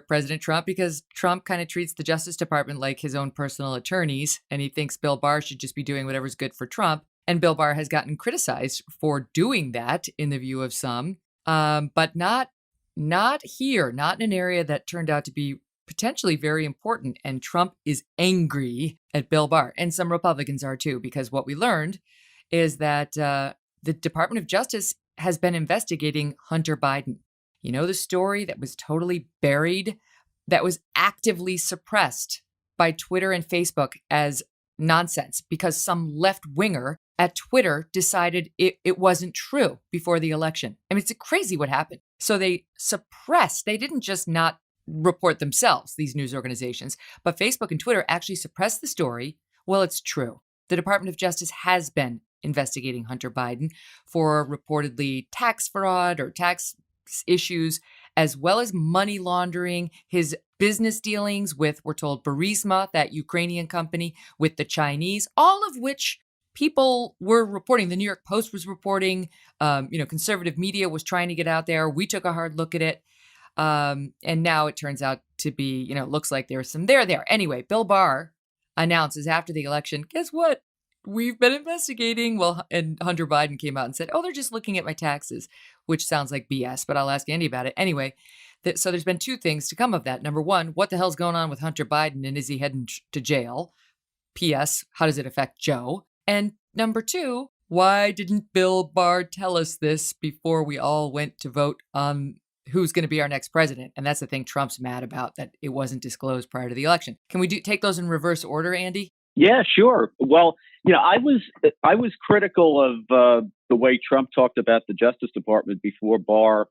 President Trump because Trump kind of treats the Justice Department like his own personal attorneys, and he thinks Bill Barr should just be doing whatever's good for Trump. And Bill Barr has gotten criticized for doing that in the view of some, but not here, not in an area that turned out to be potentially very important. And Trump is angry at Bill Barr, and some Republicans are too, because what we learned is that the Department of Justice has been investigating Hunter Biden. You know, the story that was totally buried, that was actively suppressed by Twitter and Facebook as nonsense because some left-winger at Twitter decided it wasn't true before the election. I mean, it's crazy what happened. So they didn't just not report themselves, these news organizations, but Facebook and Twitter actually suppressed the story. Well, it's true. The Department of Justice has been investigating Hunter Biden for reportedly tax fraud or tax issues, as well as money laundering, his business dealings with, we're told, Burisma, that Ukrainian company, with the Chinese, all of which people were reporting. The New York Post was reporting, conservative media was trying to get out there. We took a hard look at it. And now it turns out to be, it looks like there's some there. Anyway, Bill Barr announces after the election, guess what? We've been investigating. Well, and Hunter Biden came out and said, oh, they're just looking at my taxes, which sounds like BS, but I'll ask Andy about it. Anyway, so there's been two things to come of that. Number one, what the hell's going on with Hunter Biden, and is he heading to jail? P.S., how does it affect Joe? And number two, why didn't Bill Barr tell us this before we all went to vote on who's going to be our next president? And that's the thing Trump's mad about, that it wasn't disclosed prior to the election. Can we take those in reverse order, Andy? Yeah, sure. Well, I was critical of the way Trump talked about the Justice Department before Barr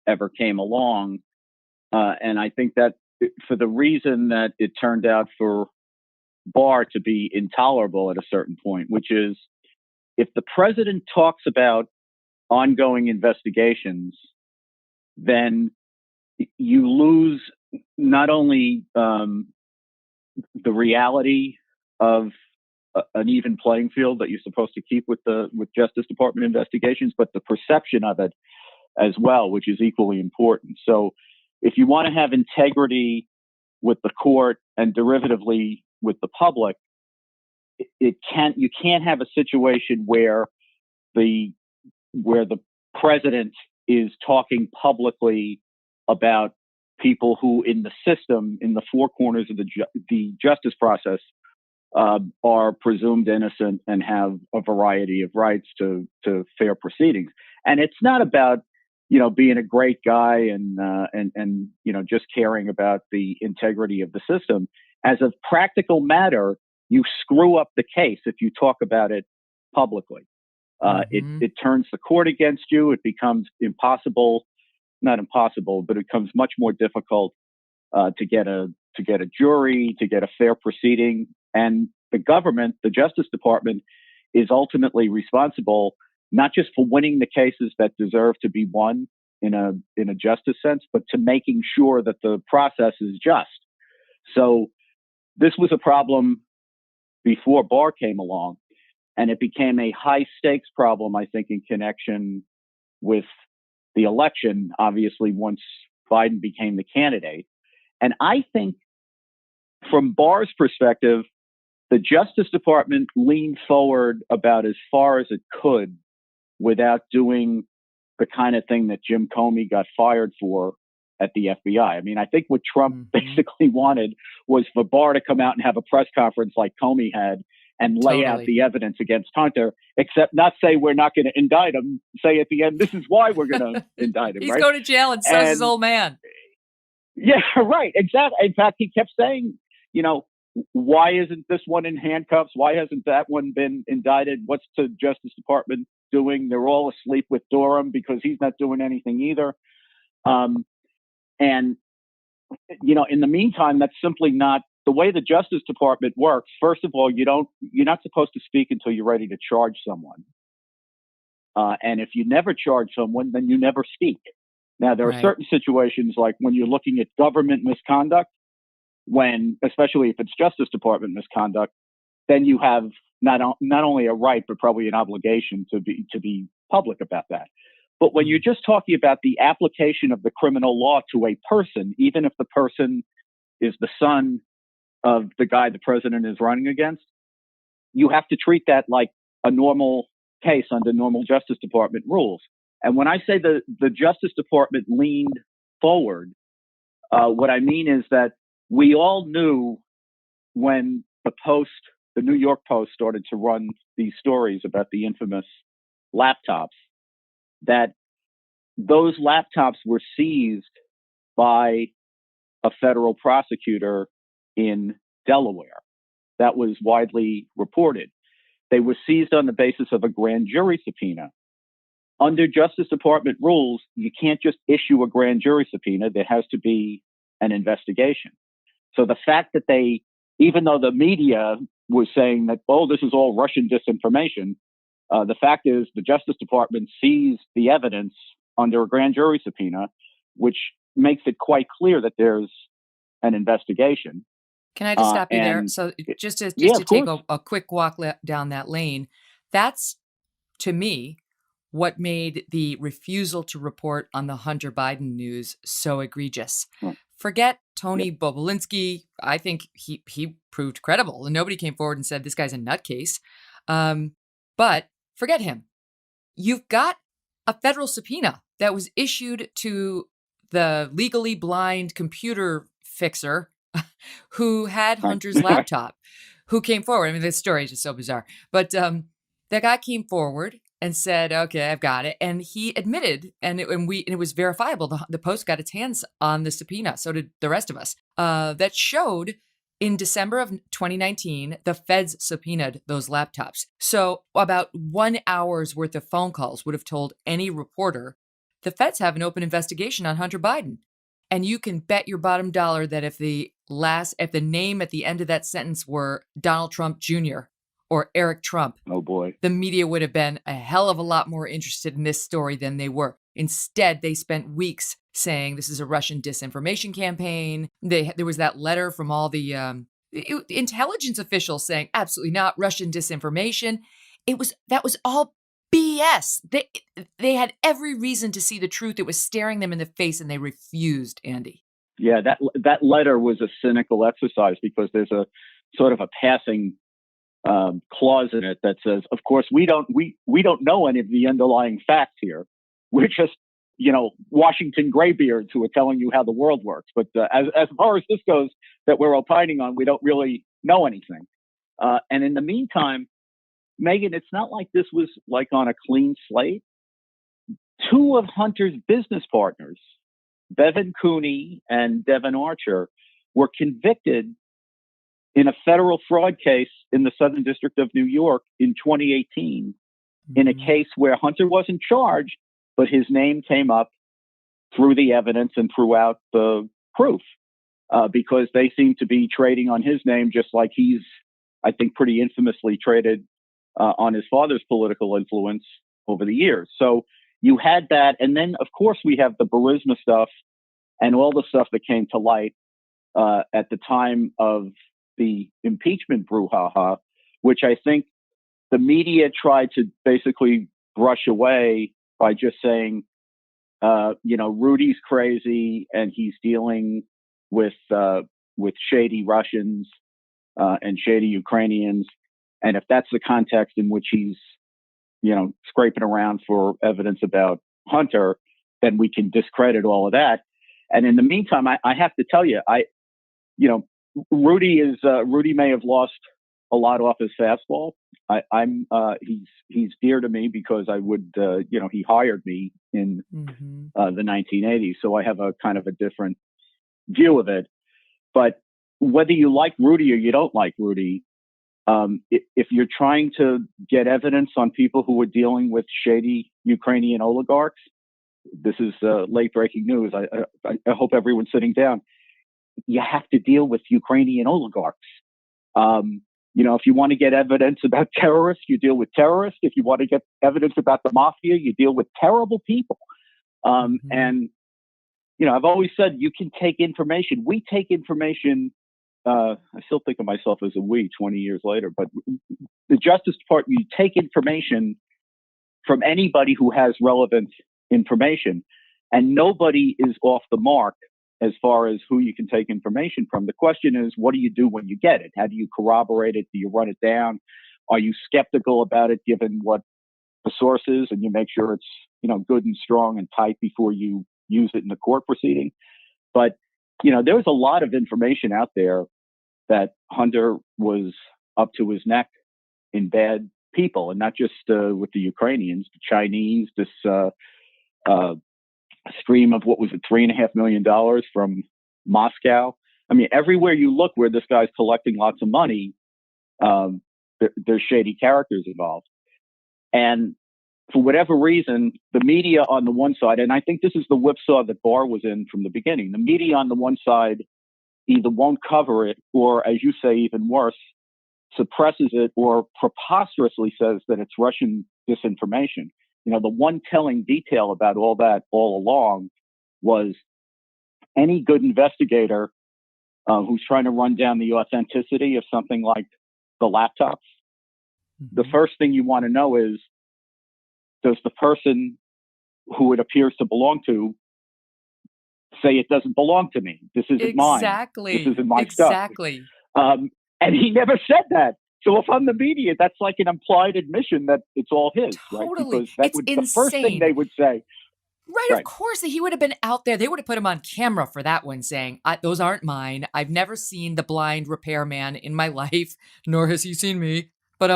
ever came along. And I think that for the reason that it turned out for Barr to be intolerable at a certain point, which is if the president talks about ongoing investigations, then you lose not only the reality of an even playing field that you're supposed to keep with Justice Department investigations, but the perception of it as well, which is equally important. So if you want to have integrity with the court and derivatively with the public, you can't have a situation where the president is talking publicly about people who in the system, in the four corners of the justice process, are presumed innocent and have a variety of rights to fair proceedings. And it's not about being a great guy and just caring about the integrity of the system. As a practical matter, you screw up the case if you talk about it publicly. It turns the court against you. It becomes not impossible, but it becomes much more difficult to get a jury, to get a fair proceeding. And the government, the Justice Department, is ultimately responsible not just for winning the cases that deserve to be won in a justice sense, but to making sure that the process is just. So this was a problem before Barr came along, and it became a high stakes problem, I think, in connection with the election, obviously, once Biden became the candidate. And I think from Barr's perspective, the Justice Department leaned forward about as far as it could without doing the kind of thing that Jim Comey got fired for at the FBI. I mean, I think what Trump basically wanted was for Barr to come out and have a press conference like Comey had and lay out the evidence against Hunter, except not say we're not going to indict him, say at the end, this is why we're going to indict him. He's going to jail, and so's his old man. Yeah, right. Exactly. In fact, he kept saying, why isn't this one in handcuffs? Why hasn't that one been indicted? What's the Justice Department doing? They're all asleep with Durham because he's not doing anything either. And in the meantime, that's simply not the way the Justice Department works. First of all, you're not supposed to speak until you're ready to charge someone. And if you never charge someone, then you never speak. Now, there are certain situations like when you're looking at government misconduct, especially if it's Justice Department misconduct, then you have not only a right, but probably an obligation to be public about that. But when you're just talking about the application of the criminal law to a person, even if the person is the son of the guy the president is running against, you have to treat that like a normal case under normal Justice Department rules. And when I say the Justice Department leaned forward, what I mean is that we all knew when the New York Post started to run these stories about the infamous laptops, that those laptops were seized by a federal prosecutor in Delaware. That was widely reported. They were seized on the basis of a grand jury subpoena. Under Justice Department rules, you can't just issue a grand jury subpoena. There has to be an investigation. So the fact that even though the media was saying that, this is all Russian disinformation, The fact is, the Justice Department seized the evidence under a grand jury subpoena, which makes it quite clear that there's an investigation. Can I just stop you there? And So just to of take course. a quick walk down that lane, that's, to me, what made the refusal to report on the Hunter Biden news so egregious. Right. Forget Tony Bobulinski. I think he proved credible, and nobody came forward and said this guy's a nutcase. But forget him. You've got a federal subpoena that was issued to the legally blind computer fixer who had Hunter's laptop, who came forward. I mean, this story is just so bizarre. But that guy came forward and said, "Okay, I've got it," and he admitted, and it was verifiable. The Post got its hands on the subpoena. So did the rest of us. That showed in December of 2019, the feds subpoenaed those laptops. So about 1 hour's worth of phone calls would have told any reporter the feds have an open investigation on Hunter Biden. And you can bet your bottom dollar that if the name at the end of that sentence were Donald Trump Jr. or Eric Trump, oh boy, the media would have been a hell of a lot more interested in this story than they were. Instead, they spent weeks saying this is a Russian disinformation campaign. There was that letter from all the intelligence officials saying absolutely not Russian disinformation. That was all BS. They had every reason to see the truth. It was staring them in the face, and they refused, Andy. Yeah, that letter was a cynical exercise because there's a sort of a passing clause in it that says, of course, we don't know any of the underlying facts here. We're just, Washington graybeards who are telling you how the world works. But as far as this goes, that we're opining on, we don't really know anything. And in the meantime, Megyn, it's not like this was like on a clean slate. Two of Hunter's business partners, Bevan Cooney and Devin Archer, were convicted in a federal fraud case in the Southern District of New York in 2018, in a case where Hunter wasn't charged, but his name came up through the evidence and throughout the proof, because they seem to be trading on his name, just like he's, I think, pretty infamously traded on his father's political influence over the years. So you had that. And then, of course, we have the Burisma stuff and all the stuff that came to light at the time of the impeachment brouhaha, which I think the media tried to basically brush away by just saying, Rudy's crazy and he's dealing with shady Russians and shady Ukrainians. And if that's the context in which he's, scraping around for evidence about Hunter, then we can discredit all of that. And in the meantime, I have to tell you, Rudy may have lost a lot off his fastball. He's dear to me because I would, he hired me in the 1980s. So I have a kind of a different view of it. But whether you like Rudy or you don't like Rudy, if you're trying to get evidence on people who are dealing with shady Ukrainian oligarchs, this is late breaking news. I hope everyone's sitting down. You have to deal with Ukrainian oligarchs. If you want to get evidence about terrorists, you deal with terrorists. If you want to get evidence about the mafia, you deal with terrible people. And, I've always said you can take information. We take information. I still think of myself as a we 20 years later, but the Justice Department, you take information from anybody who has relevant information, and nobody is off the mark as far as who you can take information from. The question is, what do you do when you get it? How do you corroborate it? Do you run it down? Are you skeptical about it given what the source is, and you make sure it's, good and strong and tight before you use it in the court proceeding? But, there's a lot of information out there that Hunter was up to his neck in bad people, and not just with the Ukrainians, the Chinese, this stream of what was it, $3.5 million from Moscow. I mean, everywhere you look where this guy's collecting lots of money, there's shady characters involved. And for whatever reason, the media on the one side, and I think this is the whipsaw that Barr was in from the beginning, the media on the one side either won't cover it or, as you say, even worse, suppresses it or preposterously says that it's Russian disinformation. The one telling detail about all that all along was any good investigator who's trying to run down the authenticity of something like the laptops. The first thing you want to know is, does the person who it appears to belong to say it doesn't belong to me? This isn't mine. This isn't my stuff. And he never said that. So if I'm the media, that's like an implied admission that it's all his, right? Because that would the first thing they would say. Right, of course. He would have been out there. They would have put him on camera for that one saying, those aren't mine. I've never seen the blind repairman in my life, nor has he seen me. But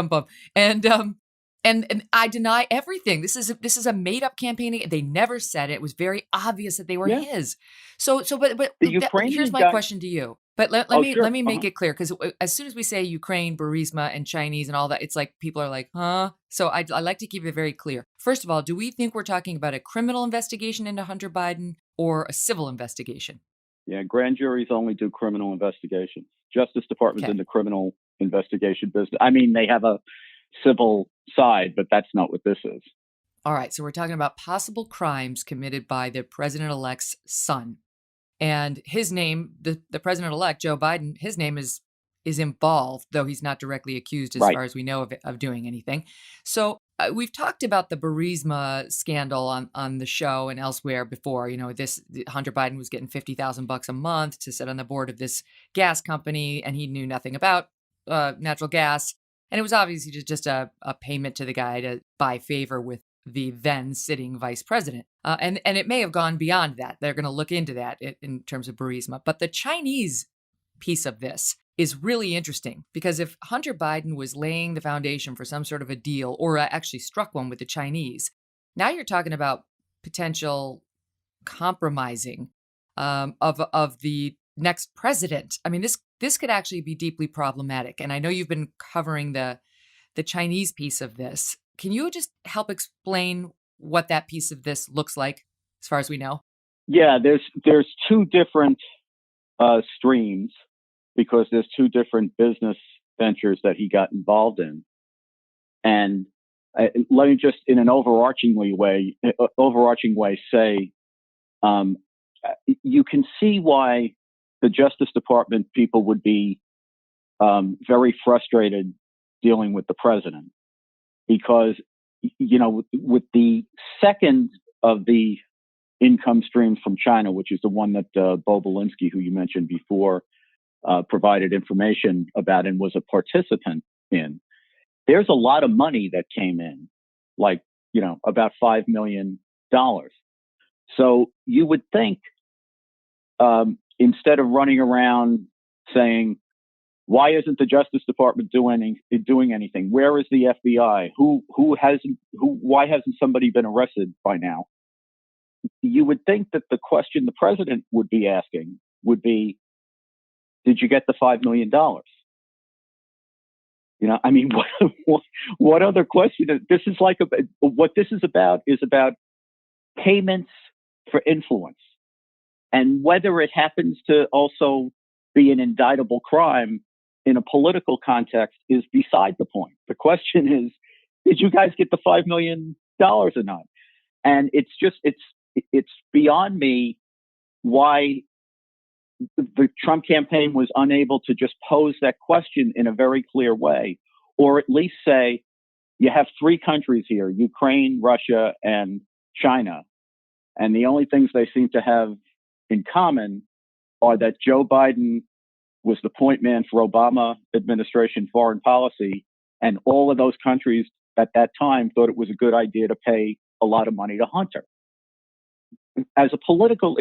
and I deny everything. This is a made up campaign. They never said it. It was very obvious that they were his. But here's my question to you. But let me make it clear, because as soon as we say Ukraine, Burisma, and Chinese and all that, it's like people are like, huh? So I like to keep it very clear. First of all, do we think we're talking about a criminal investigation into Hunter Biden or a civil investigation? Yeah, grand juries only do criminal investigations. Justice Department's in the criminal investigation business. I mean, they have a civil side, but that's not what this is. All right, so we're talking about possible crimes committed by the president-elect's son. And his name, the president-elect, Joe Biden, his name is involved, though he's not directly accused as far as we know of doing anything. So we've talked about the Burisma scandal on the show and elsewhere before. Hunter Biden was getting $50,000 a month to sit on the board of this gas company, and he knew nothing about natural gas. And it was obviously just a payment to the guy to buy favor with the then sitting vice president. And it may have gone beyond that. They're going to look into that in terms of Burisma. But the Chinese piece of this is really interesting, because if Hunter Biden was laying the foundation for some sort of a deal, or actually struck one with the Chinese, now you're talking about potential compromising of the next president. I mean, this could actually be deeply problematic. And I know you've been covering the Chinese piece of this. Can you just help explain what that piece of this looks like, as far as we know? Yeah, there's two different streams, because there's two different business ventures that he got involved in. And let me just, in an overarching way, say, you can see why the Justice Department people would be very frustrated dealing with the president. Because, with the second of the income streams from China, which is the one that Bo Belinsky, who you mentioned before, provided information about and was a participant in, there's a lot of money that came in, like, about $5 million. So you would think, instead of running around saying, why isn't the Justice Department doing anything? Where is the FBI? Why hasn't somebody been arrested by now? You would think that the question the president would be asking would be, did you get the $5 million? I mean, what other question? This is like, what this is about payments for influence. And whether it happens to also be an indictable crime in a political context is beside the point. The question is, did you guys get the $5 million or not? And it's beyond me why the Trump campaign was unable to just pose that question in a very clear way, or at least say, you have three countries here, Ukraine, Russia, and China. And the only things they seem to have in common are that Joe Biden was the point man for Obama administration foreign policy, and all of those countries at that time thought it was a good idea to pay a lot of money to Hunter. As a political,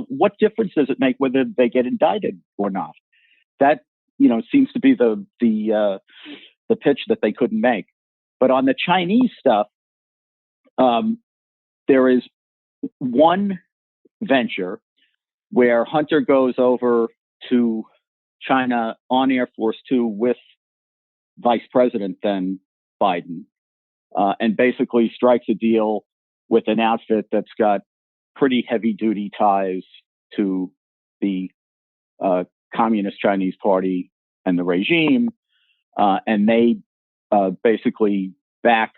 what difference does it make whether they get indicted or not? That, seems to be the pitch that they couldn't make. But on the Chinese stuff, there is one venture where Hunter goes over to China on Air Force Two with Vice President then Biden, and basically strikes a deal with an outfit that's got pretty heavy duty ties to the Communist Chinese Party and the regime, and they basically back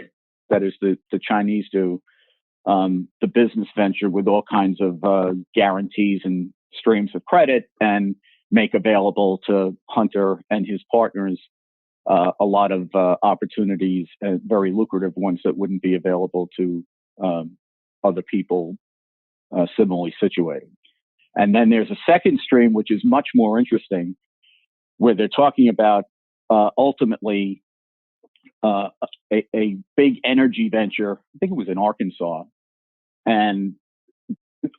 that is the Chinese do, the business venture with all kinds of guarantees and streams of credit, and make available to Hunter and his partners a lot of opportunities, very lucrative ones that wouldn't be available to other people similarly situated. And then there's a second stream, which is much more interesting, where they're talking about ultimately a big energy venture. I think it was in Arkansas. And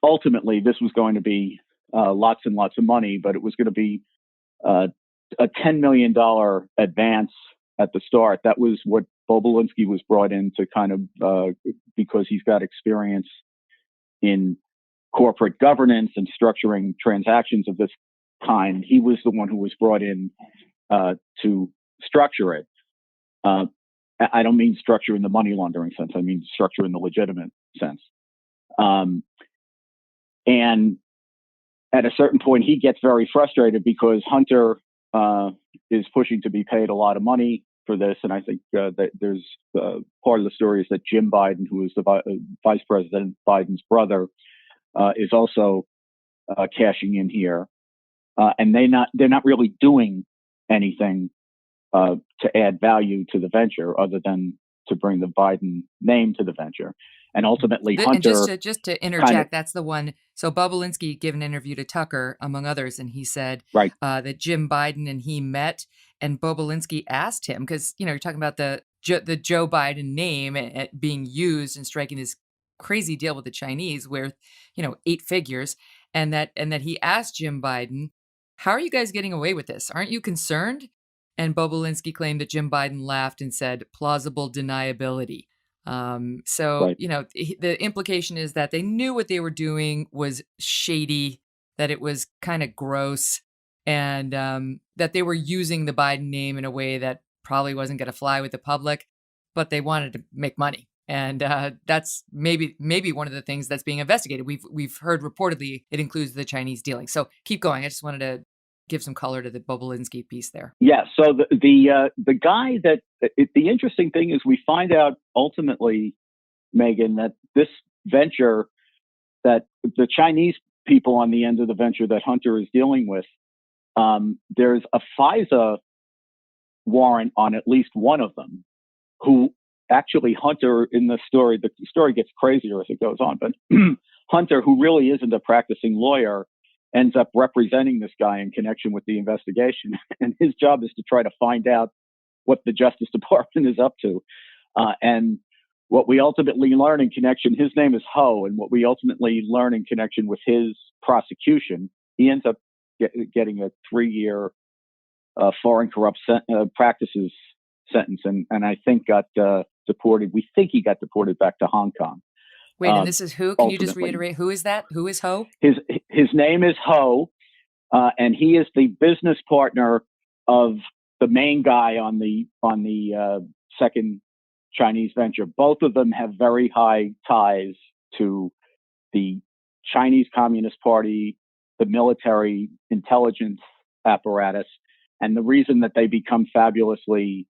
ultimately, this was going to be lots and lots of money, but it was going to be a $10 million advance at the start. That was what Bobulinski was brought in to kind of, because he's got experience in corporate governance and structuring transactions of this kind. He was the one who was brought in to structure it. I don't mean structure in the money laundering sense. I mean structure in the legitimate sense. And at a certain point, he gets very frustrated because Hunter is pushing to be paid a lot of money for this. And I think that there's part of the story is that Jim Biden, who is the Vice President Biden's brother, is also cashing in here. And they're not really doing anything to add value to the venture other than to bring the Biden name to the venture. And ultimately, Hunter. And just to interject, that's the one. So Bobulinski gave an interview to Tucker, among others, and he said that Jim Biden and he met, and Bobulinski asked him, because you're talking about the Joe Biden name being used and striking this crazy deal with the Chinese, where 8 figures, and that he asked Jim Biden, "How are you guys getting away with this? Aren't you concerned?" And Bobulinski claimed that Jim Biden laughed and said, "Plausible deniability." The implication is that they knew what they were doing was shady, that it was kind of gross, and that they were using the Biden name in a way that probably wasn't going to fly with the public, but they wanted to make money. And that's maybe one of the things that's being investigated. We've heard reportedly it includes the Chinese dealing. So keep going. I just wanted to give some color to the Bobulinski piece there. Yeah. So the guy that the interesting thing is we find out ultimately, Megyn, that this venture, that the Chinese people on the end of the venture that Hunter is dealing with, there's a FISA warrant on at least one of them, who actually Hunter in the story gets crazier as it goes on, but Hunter, who really isn't a practicing lawyer, ends up representing this guy in connection with the investigation. And his job is to try to find out what the Justice Department is up to. And what we ultimately learn in connection, his name is Ho, and what we ultimately learn in connection with his prosecution, he ends up getting a 3-year foreign corrupt practices sentence. And I think got deported. We think he got deported back to Hong Kong. Wait, and this is who? Can you just reiterate? Who is that? Who is Ho? His name is Ho, and he is the business partner of the main guy on the second Chinese venture. Both of them have very high ties to the Chinese Communist Party, the military intelligence apparatus, and the reason that they become fabulously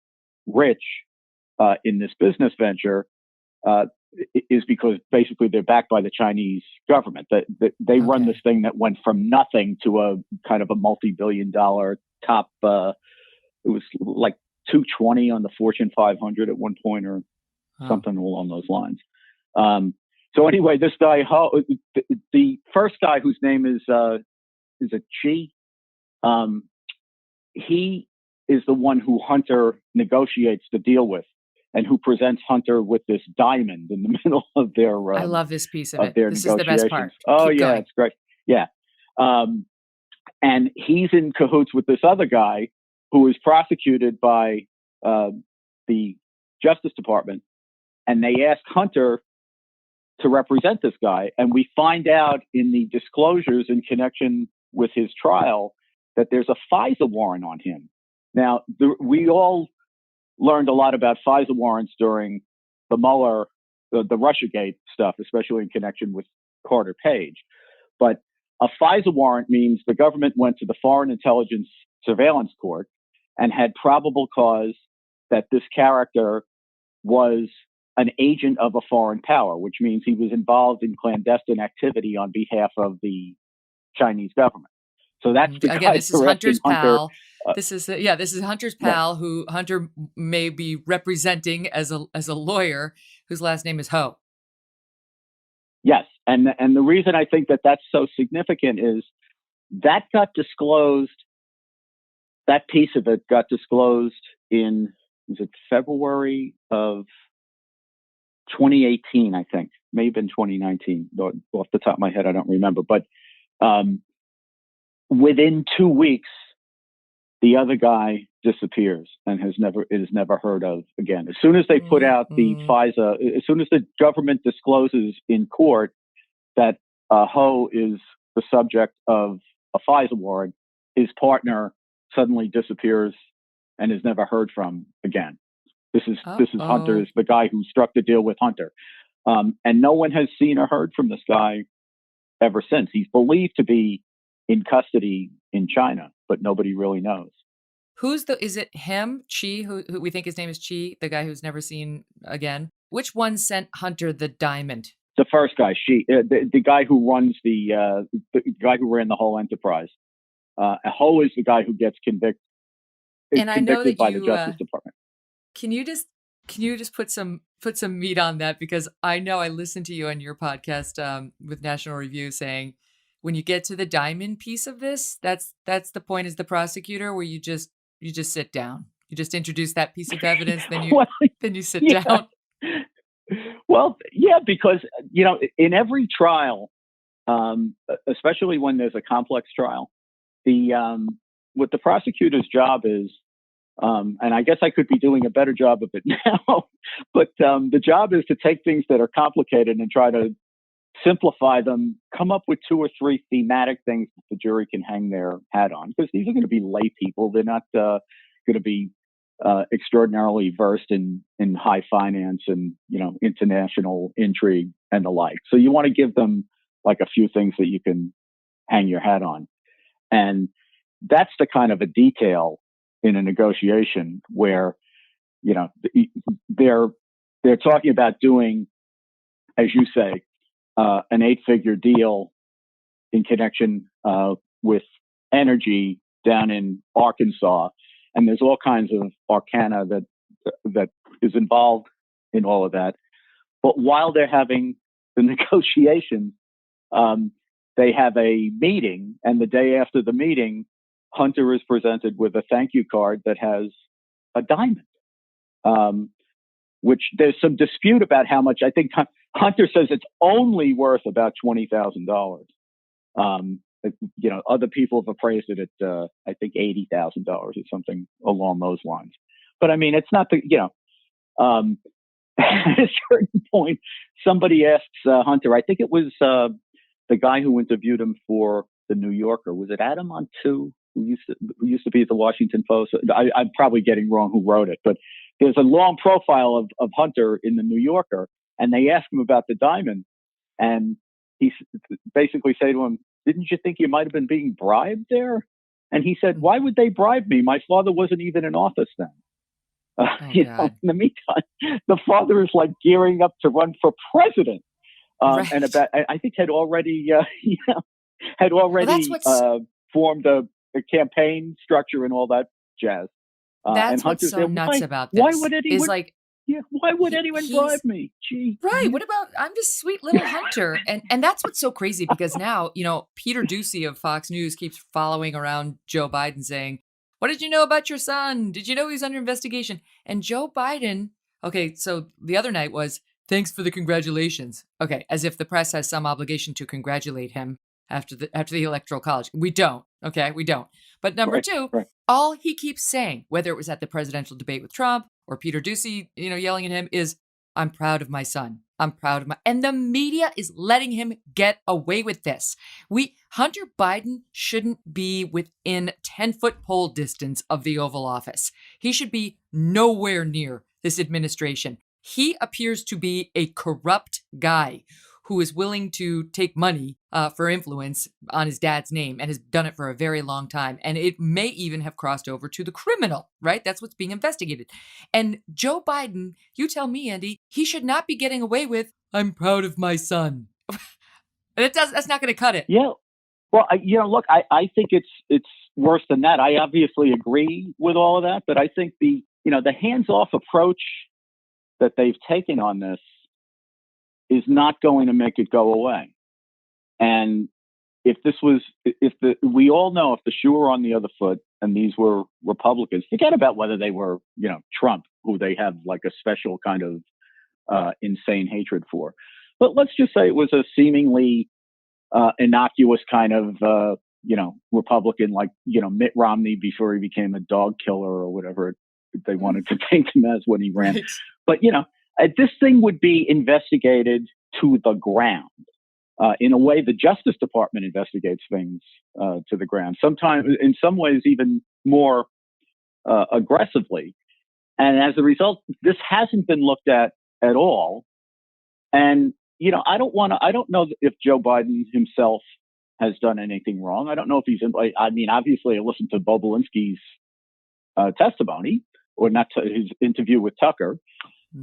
rich in this business venture is because basically they're backed by the Chinese government. They run this thing that went from nothing to a kind of a multi-billion-dollar top. It was like 220 on the Fortune 500 at one point, or something along those lines. So anyway, this guy, the first guy whose name is a Chi, he is the one who Hunter negotiates the deal with, and who presents Hunter with this diamond in the middle of their. I love this piece of it. This is the best part. Oh, Keep going. It's great. Yeah. And he's in cahoots with this other guy who is prosecuted by the Justice Department. And they ask Hunter to represent this guy. And we find out in the disclosures in connection with his trial that there's a FISA warrant on him. Now, we all learned a lot about FISA warrants during the Mueller, the Russiagate stuff, especially in connection with Carter Page. But a FISA warrant means the government went to the Foreign Intelligence Surveillance Court and had probable cause that this character was an agent of a foreign power, which means he was involved in clandestine activity on behalf of the Chinese government. So that's the Again, guy this is arresting Hunter's Hunter. pal. This is Hunter's Right. pal, who Hunter may be representing as a lawyer, whose last name is Ho. Yes, and the reason I think that that's so significant is that got disclosed. That piece of it got disclosed in, was it February of 2018? I think, may have been 2019. Off the top of my head, I don't remember. But within 2 weeks, the other guy disappears and is never heard of again. As soon as they put out the FISA, as soon as the government discloses in court that Ho is the subject of a FISA warrant, his partner suddenly disappears and is never heard from again. This is Hunter's, the guy who struck the deal with Hunter, and no one has seen or heard from this guy ever since. He's believed to be in custody in China, but nobody really knows. Is it him, Chi, who we think his name is Chi, the guy who's never seen again? Which one sent Hunter the diamond? The first guy, the guy who runs the guy who ran the whole enterprise. Ho is the guy who gets convicted. And I know that by the Justice Department. Can you just put some meat on that? Because I know I listened to you on your podcast with National Review saying, when you get to the diamond piece of this, that's the point as the prosecutor, where you just sit down. You just introduce that piece of evidence, then you sit down. Well, yeah, because in every trial, especially when there's a complex trial, what the prosecutor's job is, and I guess I could be doing a better job of it now, but the job is to take things that are complicated and try to simplify them, come up with 2 or 3 thematic things that the jury can hang their hat on, because these are going to be lay people. They're not going to be extraordinarily versed in high finance and international intrigue and the like. So you want to give them like a few things that you can hang your hat on, and that's the kind of a detail in a negotiation where they're talking about doing, as you say, an 8-figure deal in connection with energy down in Arkansas, and there's all kinds of arcana that is involved in all of that. But while they're having the negotiations, they have a meeting, and the day after the meeting, Hunter is presented with a thank you card that has a diamond, which there's some dispute about how much. I think Hunter says it's only worth about $20,000. Other people have appraised it at I think $80,000 or something along those lines. But I mean, it's not at a certain point, somebody asks Hunter. I think it was the guy who interviewed him for the New Yorker. Was it Adam Montu, who used to be at the Washington Post? I'm probably getting wrong who wrote it, but there's a long profile of Hunter in the New Yorker, and they ask him about the diamond, and he basically say to him, "Didn't you think you might have been being bribed there?" And he said, "Why would they bribe me? My father wasn't even in office then." In the meantime, the father is like gearing up to run for president, right. And I think had already formed a campaign structure and all that jazz. That's what's so nuts about this. Why would anyone bribe me? Gee. Right. What about, I'm just sweet little Hunter. And that's what's so crazy, because now, Peter Doocy of Fox News keeps following around Joe Biden saying, "What did you know about your son? Did you know he's under investigation?" And Joe Biden, okay, so the other night was, "Thanks for the congratulations." Okay, as if the press has some obligation to congratulate him after the Electoral College. We don't. Okay, we don't. But number two, all he keeps saying, whether it was at the presidential debate with Trump or Peter Doocy, yelling at him, is, "I'm proud of my son. I'm proud of my," and the media is letting him get away with this. Hunter Biden shouldn't be within 10-foot pole distance of the Oval Office. He should be nowhere near this administration. He appears to be a corrupt guy who is willing to take money for influence on his dad's name and has done it for a very long time. And it may even have crossed over to the criminal, right? That's what's being investigated. And Joe Biden, you tell me, Andy, he should not be getting away with, I'm proud of my son. That's not going to cut it. Yeah. Well, look, I think it's worse than that. I obviously agree with all of that, but I think the hands-off approach that they've taken on this is not going to make it go away. And we all know if the shoe were on the other foot and these were Republicans, forget about whether they were, Trump, who they have like a special kind of insane hatred for. But let's just say it was a seemingly innocuous kind of, Republican, like, Mitt Romney before he became a dog killer or whatever they wanted to paint him as when he ran. Right. But, this thing would be investigated to the ground. In a way, the Justice Department investigates things to the ground, sometimes in some ways even more aggressively. And as a result, this hasn't been looked at all. And, I don't know if Joe Biden himself has done anything wrong. I don't know if obviously I listened to Bobulinski's testimony, or not to his interview with Tucker.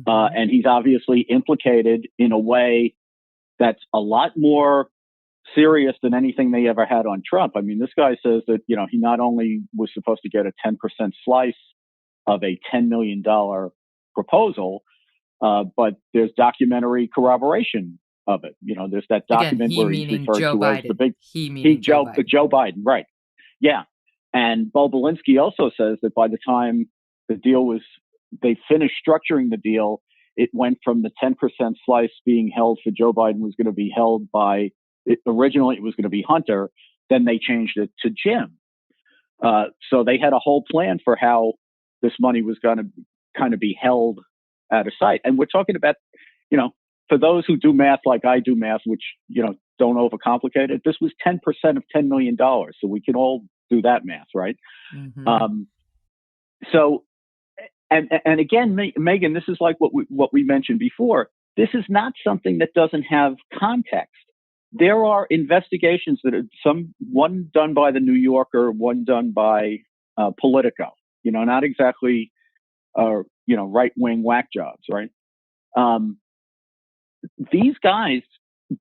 And he's obviously implicated in a way that's a lot more serious than anything they ever had on Trump. I mean, this guy says that, he not only was supposed to get a 10% slice of a $10 million proposal, but there's documentary corroboration of it. There's that document where he's referred Joe to Biden. as the big Joe Biden. Joe Biden, right? Yeah. And Bobulinski also says that by the time the deal they finished structuring the deal, it went from the 10% slice being held for Joe Biden was going to be held originally it was going to be Hunter. Then they changed it to Jim. So they had a whole plan for how this money was going to kind of be held out of sight. And we're talking about, for those who do math like I do math, which, don't overcomplicate it, this was 10% of $10 million. So we can all do that math, right? Mm-hmm. And again, Megyn, this is like what we mentioned before. This is not something that doesn't have context. There are investigations that one done by the New Yorker, one done by Politico. Not exactly right-wing whack jobs, right? These guys,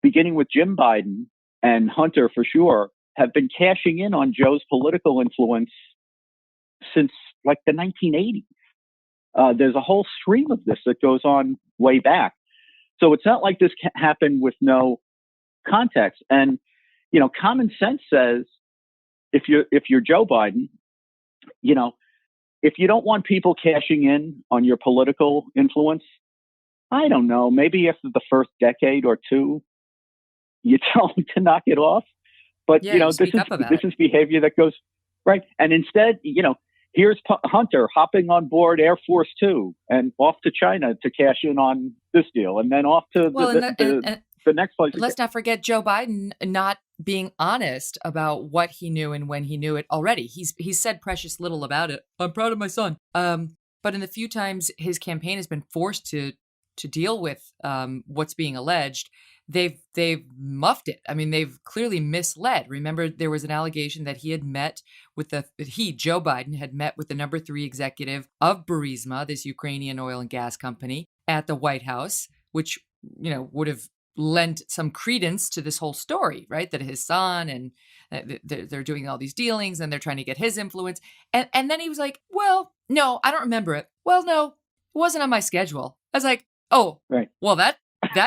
beginning with Jim Biden and Hunter for sure, have been cashing in on Joe's political influence since like the 1980s. There's a whole stream of this that goes on way back. So it's not like this happened with no context. And, common sense says if you're Joe Biden, if you don't want people cashing in on your political influence, I don't know, maybe after the first decade or two, you tell them to knock it off. But, this is behavior that goes right. And instead, here's Hunter hopping on board Air Force Two and off to China to cash in on this deal, and then off to the next place. Let's not forget Joe Biden not being honest about what he knew and when he knew it already. He's said precious little about it. I'm proud of my son. But in the few times his campaign has been forced to deal with what's being alleged, they've muffed it. I mean, they've clearly misled. Remember, there was an allegation that he had met with Joe Biden had met with the number 3 executive of Burisma, this Ukrainian oil and gas company, at the White House, which, would have lent some credence to this whole story, right? That his son and they're doing all these dealings and they're trying to get his influence. And then he was like, well, no, I don't remember it. Well, no, it wasn't on my schedule. I was like, oh, right. Well, that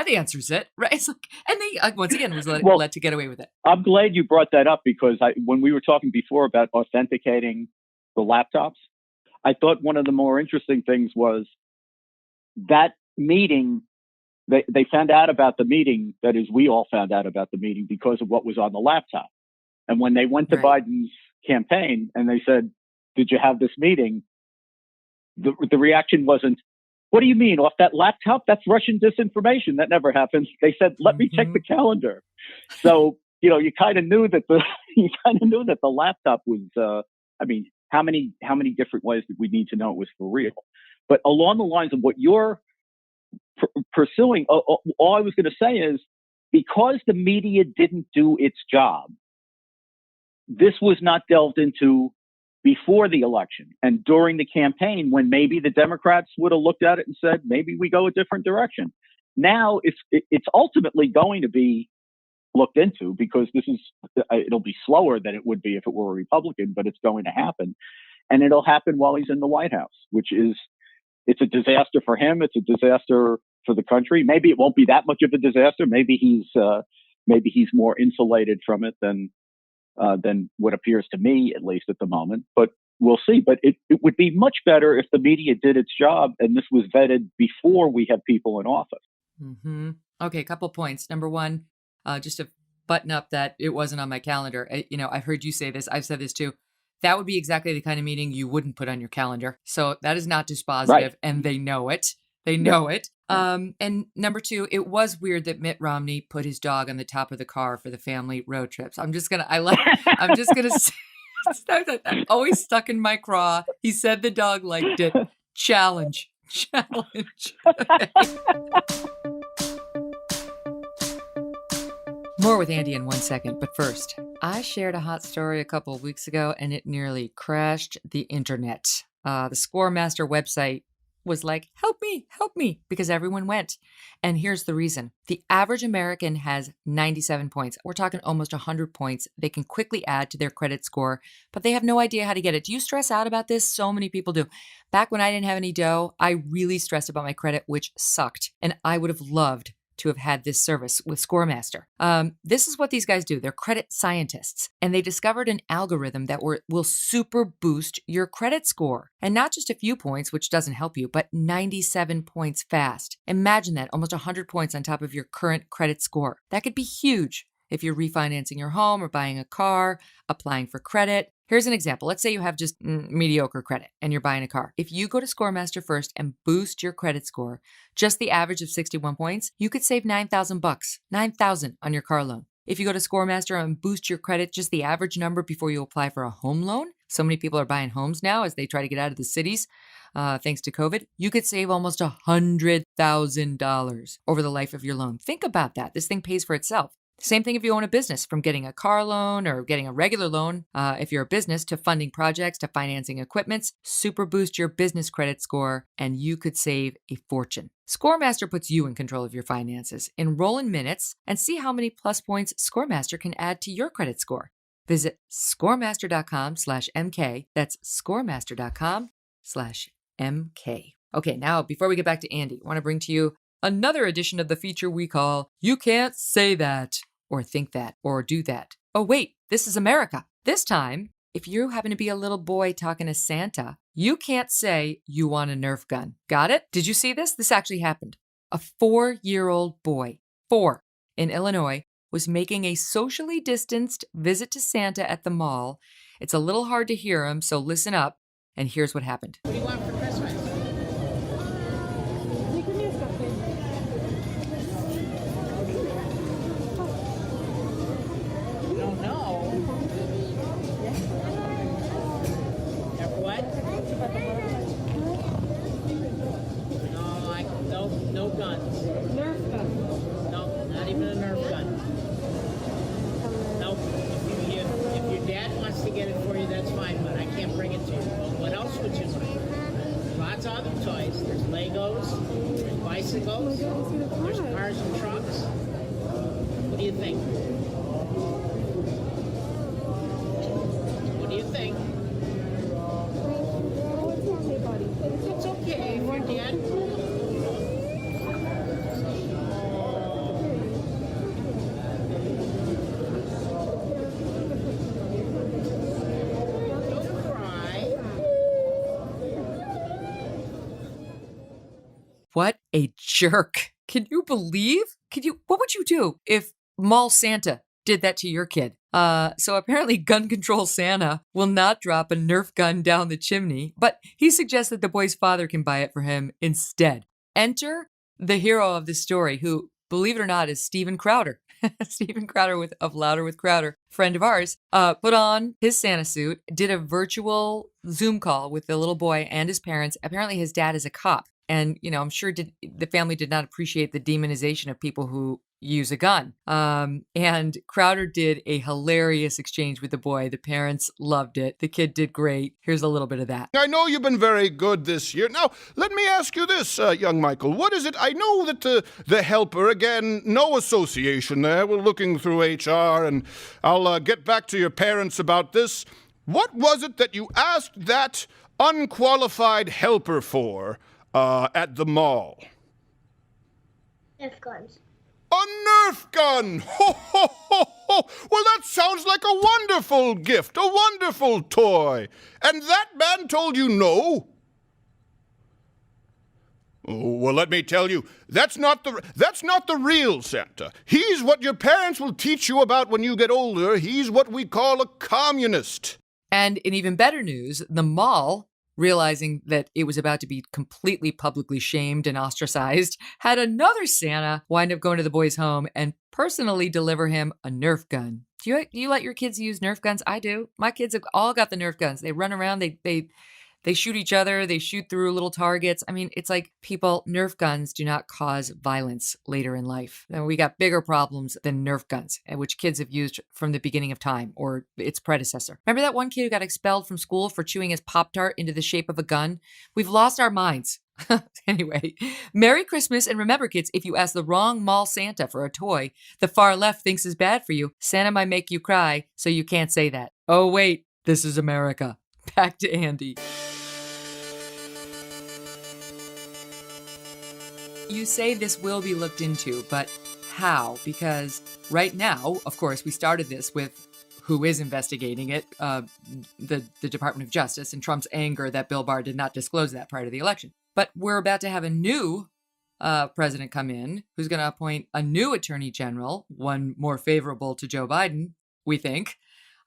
answers it, right? It's like, and they once again was let to get away with it. I'm glad you brought that up because when we were talking before about authenticating the laptops, I thought one of the more interesting things was that meeting. They found out about the meeting. That is, we all found out about the meeting because of what was on the laptop. And when they went to Biden's campaign and they said, "Did you have this meeting?" The reaction wasn't, "What do you mean off that laptop? That's Russian disinformation. That never happened." They said, "Let me check the calendar." So you kind of knew that the laptop was. How many different ways did we need to know it was for real? But along the lines of what you're pursuing, all I was going to say is because the media didn't do its job, this was not delved into before the election and during the campaign, when maybe the Democrats would have looked at it and said, maybe we go a different direction. Now it's ultimately going to be looked into, because it'll be slower than it would be if it were a Republican, but it's going to happen. And it'll happen while he's in the White House, it's a disaster for him. It's a disaster for the country. Maybe it won't be that much of a disaster. Maybe he's more insulated from it than what appears to me, at least at the moment. But we'll see. But it would be much better if the media did its job and this was vetted before we have people in office. Mm-hmm. Okay, a couple points. Number one, just to button up that it wasn't on my calendar. I've heard you say this. I've said this too. That would be exactly the kind of meeting you wouldn't put on your calendar. So that is not dispositive, right. And they know it. They know it. And number two, it was weird that Mitt Romney put his dog on the top of the car for the family road trips. I'm just gonna say, I'm always stuck in my craw. He said the dog liked it. Challenge. Okay. More with Andy in 1 second, but first, I shared a hot story a couple of weeks ago and it nearly crashed the internet. The Scoremaster website was like, help me, because everyone went. And here's the reason. The average American has 97 points. We're talking almost 100 points they can quickly add to their credit score, but they have no idea how to get it. Do you stress out about this? So many people do. Back when I didn't have any dough, I really stressed about my credit, which sucked. And I would have loved to have had this service with Scoremaster. This is what these guys do. They're credit scientists, and they discovered an algorithm that will super boost your credit score. And not just a few points, which doesn't help you, but 97 points fast. Imagine that, almost 100 points on top of your current credit score. That could be huge if you're refinancing your home or buying a car, applying for credit. Here's an example. Let's say you have just mediocre credit and you're buying a car. If you go to Scoremaster first and boost your credit score, just the average of 61 points, you could save $9,000, $9,000 on your car loan. If you go to Scoremaster and boost your credit, just the average number before you apply for a home loan. So many people are buying homes now as they try to get out of the cities, thanks to COVID. You could save almost $100,000 over the life of your loan. Think about that. This thing pays for itself. Same thing if you own a business, from getting a car loan or getting a regular loan, if you're a business, to funding projects, to financing equipments. Super boost your business credit score and you could save a fortune. Scoremaster puts you in control of your finances. Enroll in minutes and see how many plus points Scoremaster can add to your credit score. Visit scoremaster.com/MK. That's scoremaster.com/MK. Okay, now before we get back to Andy, I want to bring to you another edition of the feature we call You Can't Say That, or Think That, or Do That. Oh wait, this is America. This time, if you happen to be a little boy talking to Santa, you can't say you want a Nerf gun. Got it? Did you see this? This actually happened. A 4-year-old boy, 4, in Illinois, was making a socially distanced visit to Santa at the mall. It's a little hard to hear him, so listen up, and here's what happened. What do you want for Christmas? No guns. Nerf gun. No, not even a Nerf gun. No, if your dad wants to get it for you, that's fine, but I can't bring it to you. Well, what else would you like? Lots of other toys. There's Legos, there's bicycles, there's cars and trucks. What do you think? What do you think? It's okay if your dad... What a jerk. Can you believe? What would you do if Mall Santa did that to your kid? So apparently gun control Santa will not drop a Nerf gun down the chimney, but he suggests that the boy's father can buy it for him instead. Enter the hero of this story, who, believe it or not, is Steven Crowder. Steven Crowder of Louder with Crowder, friend of ours, put on his Santa suit, did a virtual Zoom call with the little boy and his parents. Apparently his dad is a cop. And, I'm sure the family did not appreciate the demonization of people who use a gun. And Crowder did a hilarious exchange with the boy. The parents loved it. The kid did great. Here's a little bit of that. I know you've been very good this year. Now, let me ask you this, young Michael. What is it? I know that the helper, again, no association there. We're looking through HR, and I'll get back to your parents about this. What was it that you asked that unqualified helper for at the mall? Nerf guns. A Nerf gun! Ho, ho, ho, ho! Well, that sounds like a wonderful gift, a wonderful toy. And that man told you no? Oh, well, let me tell you, that's not the real Santa. He's what your parents will teach you about when you get older. He's what we call a communist. And in even better news, the mall, realizing that it was about to be completely publicly shamed and ostracized, had another Santa wind up going to the boy's home and personally deliver him a Nerf gun. Do you let your kids use Nerf guns? I do. My kids have all got the Nerf guns. They run around, they shoot each other, they shoot through little targets. I mean, it's like, people, Nerf guns do not cause violence later in life. And we got bigger problems than Nerf guns, which kids have used from the beginning of time, or its predecessor. Remember that one kid who got expelled from school for chewing his Pop-Tart into the shape of a gun? We've lost our minds. Anyway, Merry Christmas, and remember, kids, if you ask the wrong mall Santa for a toy the far left thinks is bad for you, Santa might make you cry, so you can't say that. Oh, wait, this is America. Back to Andy. You say this will be looked into, but how? Because right now, of course, we started this with who is investigating it, the Department of Justice, and Trump's anger that Bill Barr did not disclose that prior to the election. But we're about to have a new president come in who's going to appoint a new attorney general, one more favorable to Joe Biden, we think.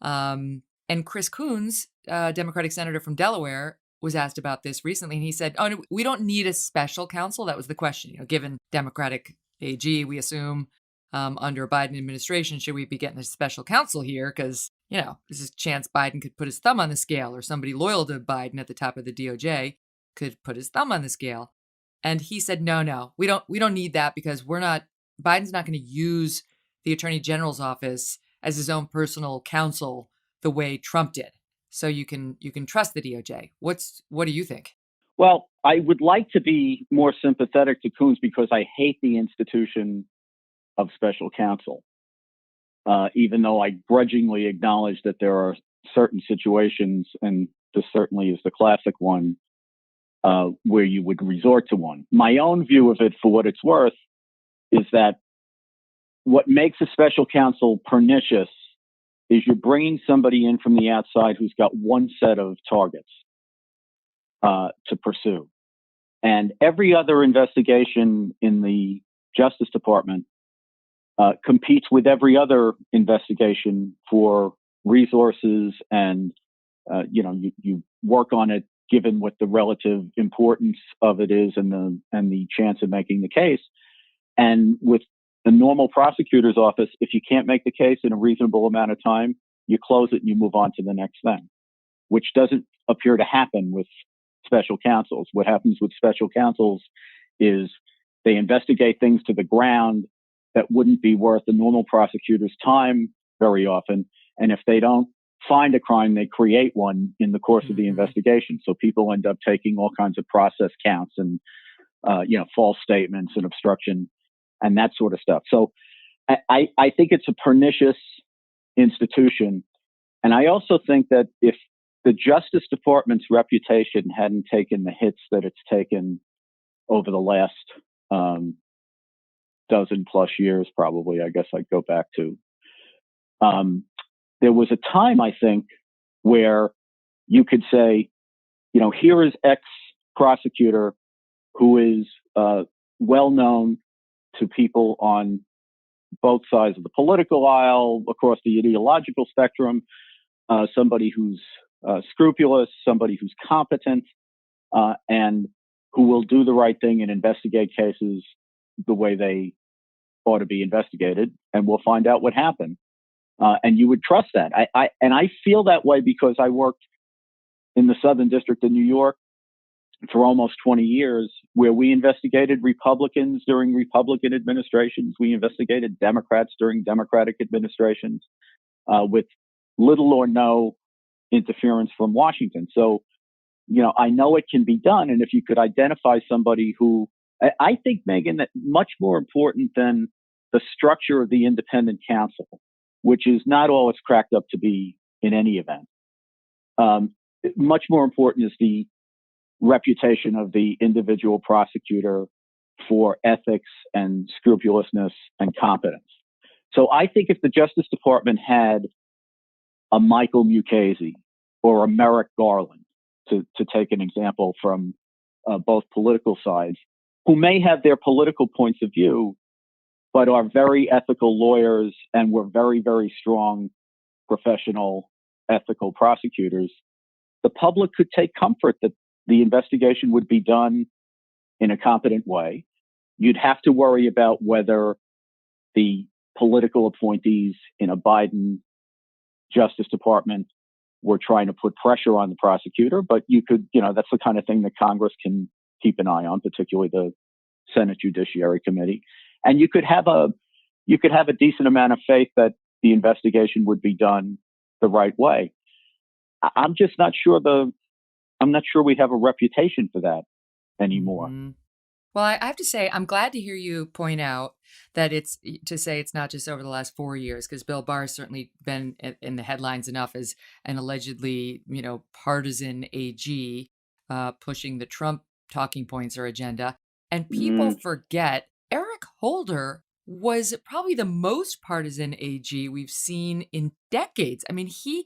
And Chris Coons, Democratic senator from Delaware, was asked about this recently, and he said, "Oh, no, we don't need a special counsel." That was the question. Given Democratic AG, we assume under Biden administration, should we be getting a special counsel here? Because there's a chance Biden could put his thumb on the scale, or somebody loyal to Biden at the top of the DOJ could put his thumb on the scale. And he said, no, we don't need that, because Biden's not going to use the Attorney General's office as his own personal counsel the way Trump did. So you can trust the DOJ. What do you think? Well, I would like to be more sympathetic to Coons because I hate the institution of special counsel, even though I grudgingly acknowledge that there are certain situations, and this certainly is the classic one, where you would resort to one. My own view of it, for what it's worth, is that what makes a special counsel pernicious is you're bringing somebody in from the outside who's got one set of targets to pursue. And every other investigation in the Justice Department competes with every other investigation for resources, and you work on it given what the relative importance of it is and the chance of making the case. And with the normal prosecutor's office, if you can't make the case in a reasonable amount of time, you close it and you move on to the next thing, which doesn't appear to happen with special counsels. What happens with special counsels is they investigate things to the ground that wouldn't be worth the normal prosecutor's time very often. And if they don't find a crime, they create one in the course of the investigation. So people end up taking all kinds of process counts and, false statements and obstruction and that sort of stuff. So I think it's a pernicious institution. And I also think that if the Justice Department's reputation hadn't taken the hits that it's taken over the last dozen plus years, probably, I guess I'd go back to, there was a time, I think, where you could say, here is X prosecutor who is well known to people on both sides of the political aisle, across the ideological spectrum, somebody who's scrupulous, somebody who's competent, and who will do the right thing and investigate cases the way they ought to be investigated, and we'll find out what happened. And you would trust that. I feel that way because I worked in the Southern District of New York for almost 20 years, where we investigated Republicans during Republican administrations. We investigated Democrats during Democratic administrations with little or no interference from Washington. So, I know it can be done. And if you could identify somebody who, I think, Megyn, that much more important than the structure of the independent counsel, which is not all it's cracked up to be in any event. Much more important is the reputation of the individual prosecutor for ethics and scrupulousness and competence. So I think if the Justice Department had a Michael Mukasey or a Merrick Garland, to take an example from both political sides, who may have their political points of view, but are very ethical lawyers and were very, very strong professional ethical prosecutors, the public could take comfort that the investigation would be done in a competent way. You'd have to worry about whether the political appointees in a Biden Justice Department were trying to put pressure on the prosecutor, but you could, that's the kind of thing that Congress can keep an eye on, particularly the Senate Judiciary Committee. And you could have a decent amount of faith that the investigation would be done the right way. I'm just not sure we have a reputation for that anymore. Mm-hmm. Well, I have to say, I'm glad to hear you point out that it's not just over the last 4 years, because Bill Barr has certainly been in the headlines enough as an allegedly, partisan AG pushing the Trump talking points or agenda. And people forget Eric Holder was probably the most partisan AG we've seen in decades. I mean, he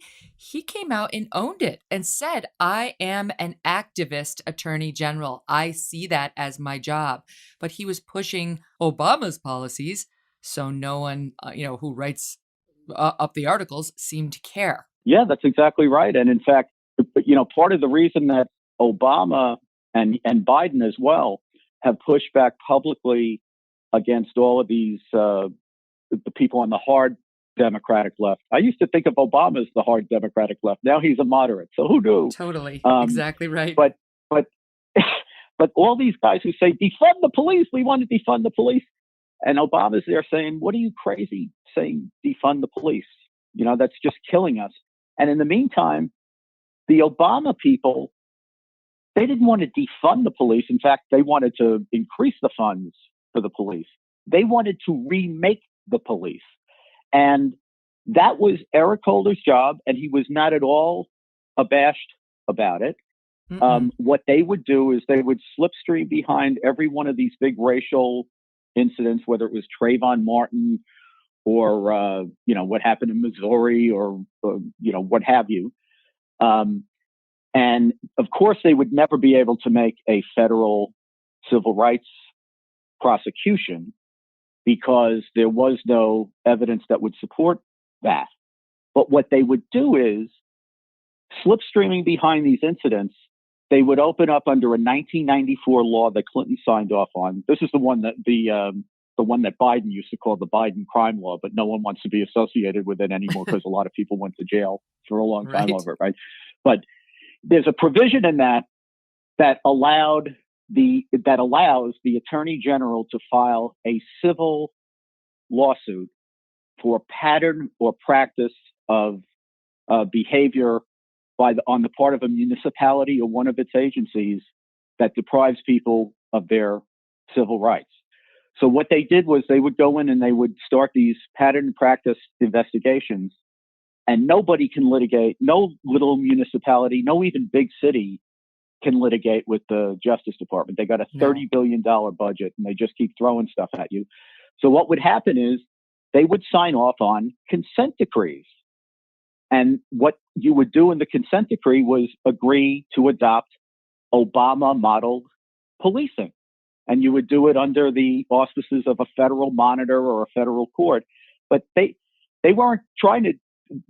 came out and owned it and said, I am an activist attorney general. I see that as my job. But he was pushing Obama's policies, so no one, who writes up the articles seemed to care. Yeah, that's exactly right. And in fact, part of the reason that Obama and Biden as well have pushed back publicly against all of these, the people on the hard Democratic left. I used to think of Obama as the hard Democratic left. Now he's a moderate. So who knew? Totally. Exactly right. But all these guys who say, defund the police, we want to defund the police. And Obama's there saying, what are you crazy saying, defund the police? That's just killing us. And in the meantime, the Obama people, they didn't want to defund the police. In fact, they wanted to increase the funds for the police. They wanted to remake the police. And that was Eric Holder's job, and he was not at all abashed about it. What they would do is they would slipstream behind every one of these big racial incidents, whether it was Trayvon Martin or, what happened in Missouri or what have you. And of course, they would never be able to make a federal civil rights prosecution because there was no evidence that would support that. But what they would do is, slipstreaming behind these incidents, they would open up under a 1994 law that Clinton signed off on. This is the one that the one that Biden used to call the Biden crime law, but no one wants to be associated with it anymore because a lot of people went to jail for a long time over it, right? But there's a provision in that allows the attorney general to file a civil lawsuit for pattern or practice of behavior on the part of a municipality or one of its agencies that deprives people of their civil rights. So what they did was they would go in and they would start these pattern and practice investigations, and nobody can litigate, no little municipality, no even big city can litigate with the Justice Department. They got a $30 billion budget and they just keep throwing stuff at you. So what would happen is they would sign off on consent decrees. And what you would do in the consent decree was agree to adopt Obama modeled policing. And you would do it under the auspices of a federal monitor or a federal court. But they weren't trying to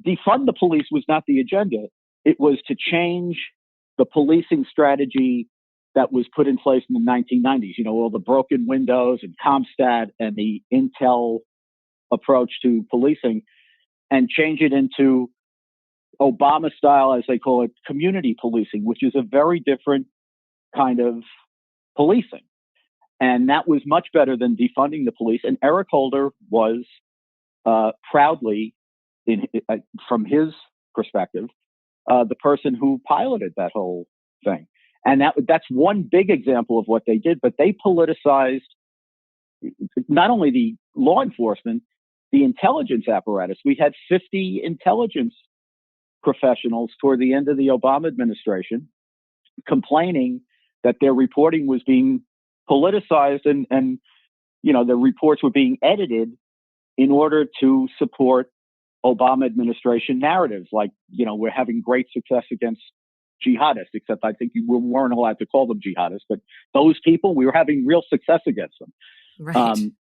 defund the police, was not the agenda. It was to change the policing strategy that was put in place in the 1990s. All the broken windows and CompStat and the Intel approach to policing, and change it into Obama style, as they call it, community policing, which is a very different kind of policing. And that was much better than defunding the police. And Eric Holder was proudly, from his perspective, the person who piloted that whole thing. And that's one big example of what they did, but they politicized not only the law enforcement, the intelligence apparatus. We had 50 intelligence professionals toward the end of the Obama administration complaining that their reporting was being politicized and the reports were being edited in order to support Obama administration narratives, like, we're having great success against jihadists, except I think we weren't allowed to call them jihadists, but those people, we were having real success against them. Right.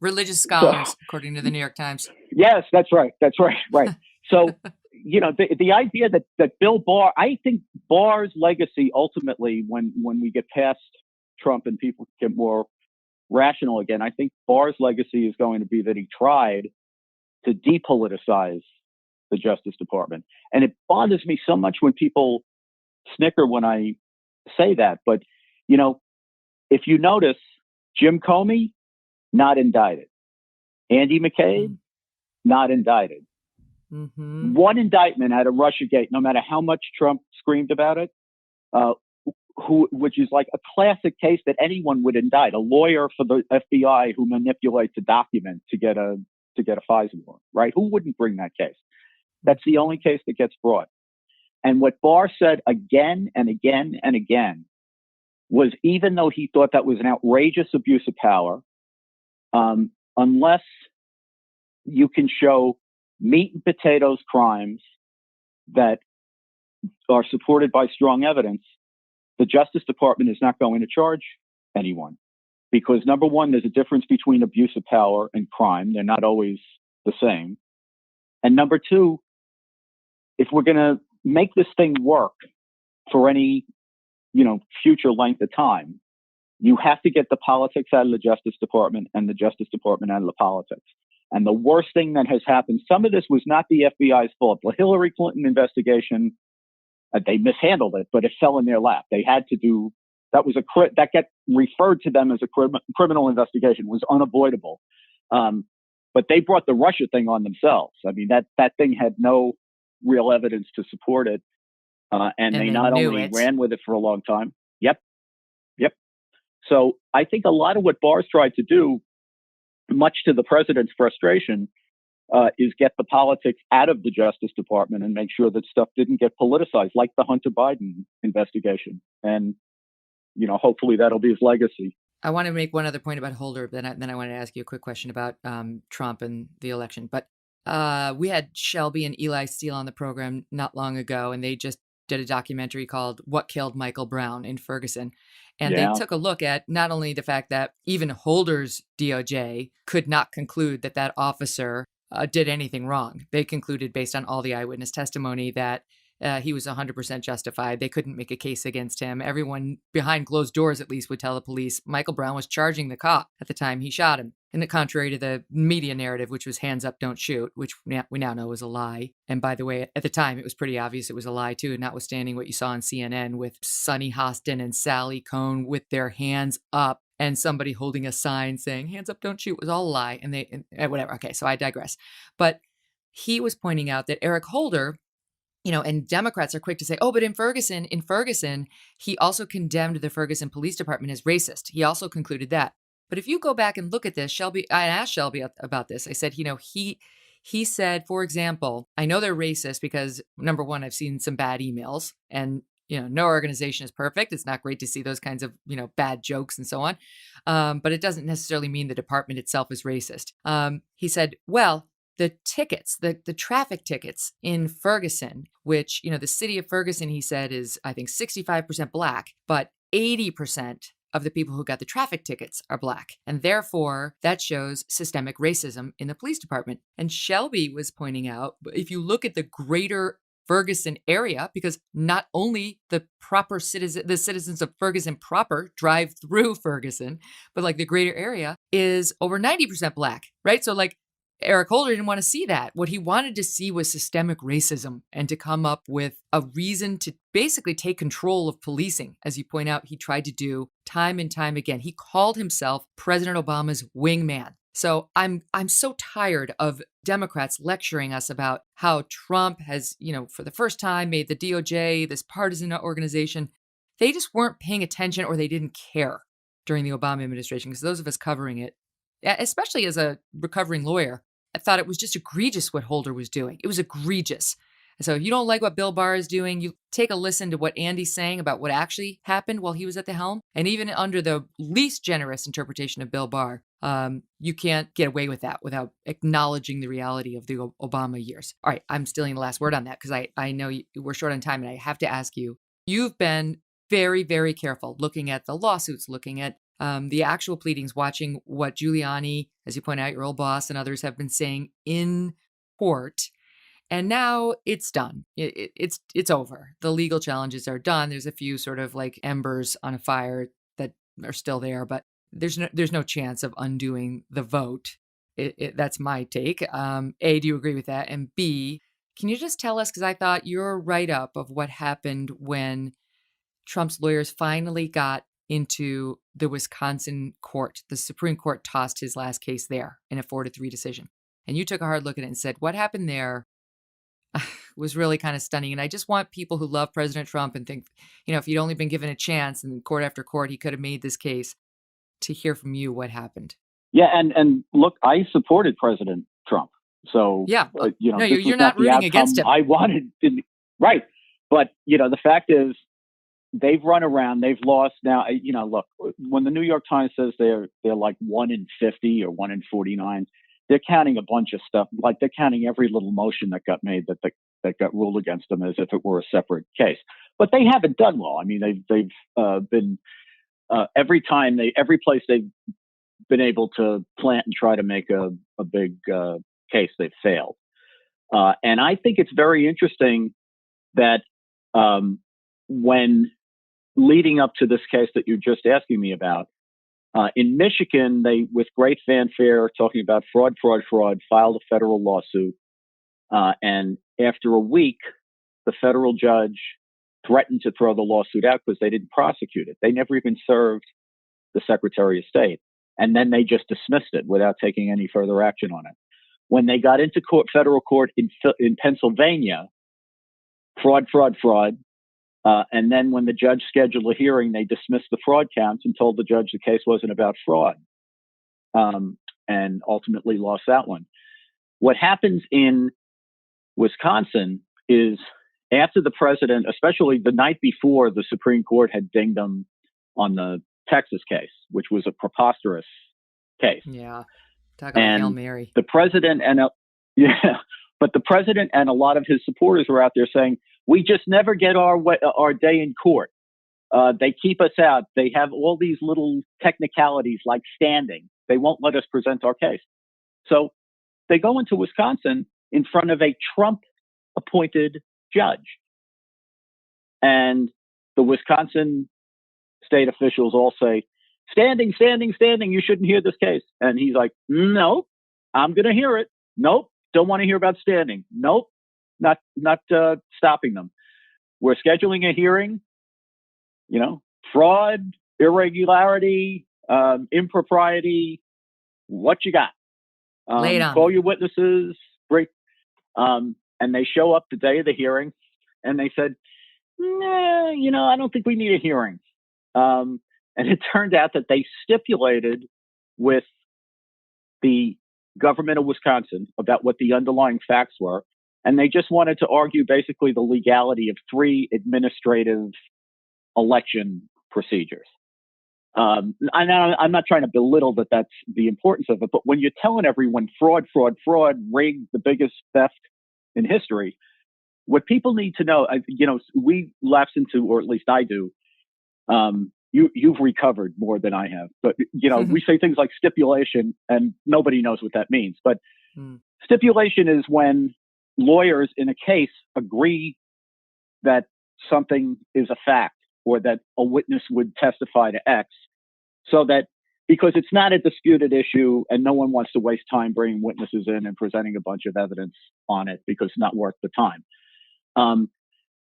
Religious scholars, according to the New York Times. Yes, that's right. Right. So, the idea that Bill Barr, I think Barr's legacy ultimately, when we get past Trump and people get more rational again, I think Barr's legacy is going to be that he tried to depoliticize the Justice Department. And it bothers me so much when people snicker when I say that. But, if you notice, Jim Comey, not indicted. Andy McCabe, not indicted. Mm-hmm. One indictment out of Russiagate, no matter how much Trump screamed about it, which is like a classic case that anyone would indict, a lawyer for the FBI who manipulates a document to get a FISA warrant, right? Who wouldn't bring that case? That's the only case that gets brought. And what Barr said again and again and again was, even though he thought that was an outrageous abuse of power, unless you can show meat and potatoes crimes that are supported by strong evidence, the Justice Department is not going to charge anyone. Because number one, there's a difference between abuse of power and crime. They're not always the same. And number two, if we're going to make this thing work for any, future length of time, you have to get the politics out of the Justice Department and the Justice Department out of the politics. And the worst thing that has happened, some of this was not the FBI's fault. The Hillary Clinton investigation, they mishandled it, but it fell in their lap. They had to do, that got referred to them as a criminal investigation, was unavoidable. But they brought the Russia thing on themselves. I mean, that thing had no real evidence to support it. And they not only ran with it for a long time. Yep. So I think a lot of what Barr's tried to do, much to the president's frustration, is get the politics out of the Justice Department and make sure that stuff didn't get politicized, like the Hunter Biden investigation. And, hopefully that'll be his legacy. I want to make one other point about Holder, then I want to ask you a quick question about Trump and the election. But we had Shelby and Eli Steele on the program not long ago, and they just did a documentary called What Killed Michael Brown in Ferguson. And they took a look at not only the fact that even Holder's DOJ could not conclude that officer did anything wrong. They concluded, based on all the eyewitness testimony, that he was 100% justified. They couldn't make a case against him. Everyone behind closed doors, at least, would tell the police Michael Brown was charging the cop at the time he shot him. And the contrary to the media narrative, which was hands up, don't shoot, which we now know was a lie. And by the way, at the time, it was pretty obvious it was a lie, too, notwithstanding what you saw on CNN with Sonny Hostin and Sally Cohn with their hands up and somebody holding a sign saying, hands up, don't shoot, was all a lie. And whatever. Okay, so I digress. But he was pointing out that Eric Holder, and Democrats are quick to say, oh, but in Ferguson, he also condemned the Ferguson Police Department as racist. He also concluded that. But if you go back and look at this, I asked Shelby about this. I said, he said, for example, I know they're racist because, number one, I've seen some bad emails, and, no organization is perfect. It's not great to see those kinds of, bad jokes and so on. But it doesn't necessarily mean the department itself is racist. He said, well, the tickets, the traffic tickets in Ferguson, which, the city of Ferguson, he said, is, I think, 65% Black, but 80% of the people who got the traffic tickets are Black. And therefore, that shows systemic racism in the police department. And Shelby was pointing out, if you look at the greater Ferguson area, because not only the citizens of Ferguson proper drive through Ferguson, but like the greater area is over 90% Black, right? So like Eric Holder didn't want to see that. What he wanted to see was systemic racism and to come up with a reason to basically take control of policing. As you point out, he tried to do time and time again. He called himself President Obama's wingman. So I'm so tired of Democrats lecturing us about how Trump has, for the first time made the DOJ this partisan organization. They just weren't paying attention, or they didn't care during the Obama administration, because those of us covering it, especially as a recovering lawyer, I thought it was just egregious what Holder was doing. It was egregious. So if you don't like what Bill Barr is doing, you take a listen to what Andy's saying about what actually happened while he was at the helm. And even under the least generous interpretation of Bill Barr, you can't get away with that without acknowledging the reality of the Obama years. All right, I'm stealing the last word on that because I know we're short on time, and I have to ask you, you've been very, very careful looking at the lawsuits, looking at the actual pleadings, watching what Giuliani, as you point out, your old boss, and others have been saying in court. And now it's done. It's over. The legal challenges are done. There's a few sort of like embers on a fire that are still there, but there's no chance of undoing the vote. That's my take. A, do you agree with that? And B, can you just tell us, because I thought your write-up of what happened when Trump's lawyers finally got into the Wisconsin court. The Supreme Court tossed his last case there in a 4-3 decision. And you took a hard look at it and said, what happened there was really kind of stunning. And I just want people who love President Trump and think, if he'd only been given a chance and court after court, he could have made this case, to hear from you what happened. Yeah. And look, I supported President Trump. So, yeah, no, you're not rooting against him. I wanted to, right. But, the fact is, they've run around, they've lost now. Look, when the New York Times says they're like 1 in 50 or 1 in 49, they're counting a bunch of stuff. Like they're counting every little motion that got made that got ruled against them as if it were a separate case. But they haven't done well. I mean, they've been every place they've been able to plant and try to make a big case, they've failed. And I think it's very interesting that when leading up to this case that you're just asking me about, in Michigan, they, with great fanfare, talking about fraud, filed a federal lawsuit. And after a week, the federal judge threatened to throw the lawsuit out because they didn't prosecute it. They never even served the Secretary of State. And then they just dismissed it without taking any further action on it. When they got into federal court in Pennsylvania, fraud. And then when the judge scheduled a hearing, they dismissed the fraud counts and told the judge the case wasn't about fraud, and ultimately lost that one. What happens in Wisconsin is after the president, especially the night before, the Supreme Court had dinged them on the Texas case, which was a preposterous case. Yeah. Talk about Hail Mary. The president but the president and a lot of his supporters were out there saying, we just never get our day in court. They keep us out. They have all these little technicalities like standing. They won't let us present our case. So they go into Wisconsin in front of a Trump-appointed judge. And the Wisconsin state officials all say, standing, you shouldn't hear this case. And he's like, no, I'm going to hear it. Nope, don't want to hear about standing. Nope. Not stopping them. We're scheduling a hearing, fraud, irregularity, impropriety. What you got? Lay it on. Call your witnesses. Break. And they show up the day of the hearing, and they said, nah, I don't think we need a hearing. And it turned out that they stipulated with the government of Wisconsin about what the underlying facts were. And they just wanted to argue basically the legality of 3 administrative election procedures. I'm not trying to belittle that's the importance of it, but when you're telling everyone fraud, rigged, the biggest theft in history, what people need to know, we lapse into, or at least I do, you've recovered more than I have, but we say things like stipulation and nobody knows what that means. But stipulation is when lawyers in a case agree that something is a fact or that a witness would testify to X, so that because it's not a disputed issue and no one wants to waste time bringing witnesses in and presenting a bunch of evidence on it because it's not worth the time.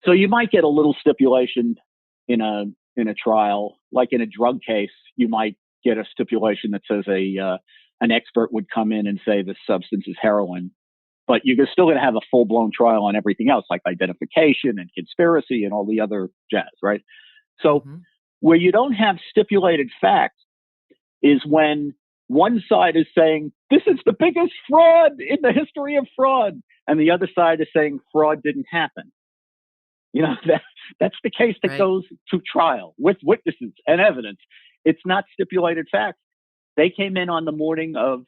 So you might get a little stipulation in a trial, like in a drug case, you might get a stipulation that says an expert would come in and say this substance is heroin, but you're still going to have a full-blown trial on everything else, like identification and conspiracy and all the other jazz, right? So where you don't have stipulated facts is when one side is saying, this is the biggest fraud in the history of fraud, and the other side is saying fraud didn't happen. You know, that's the case that goes to trial with witnesses and evidence. It's not stipulated facts. They came in on the morning of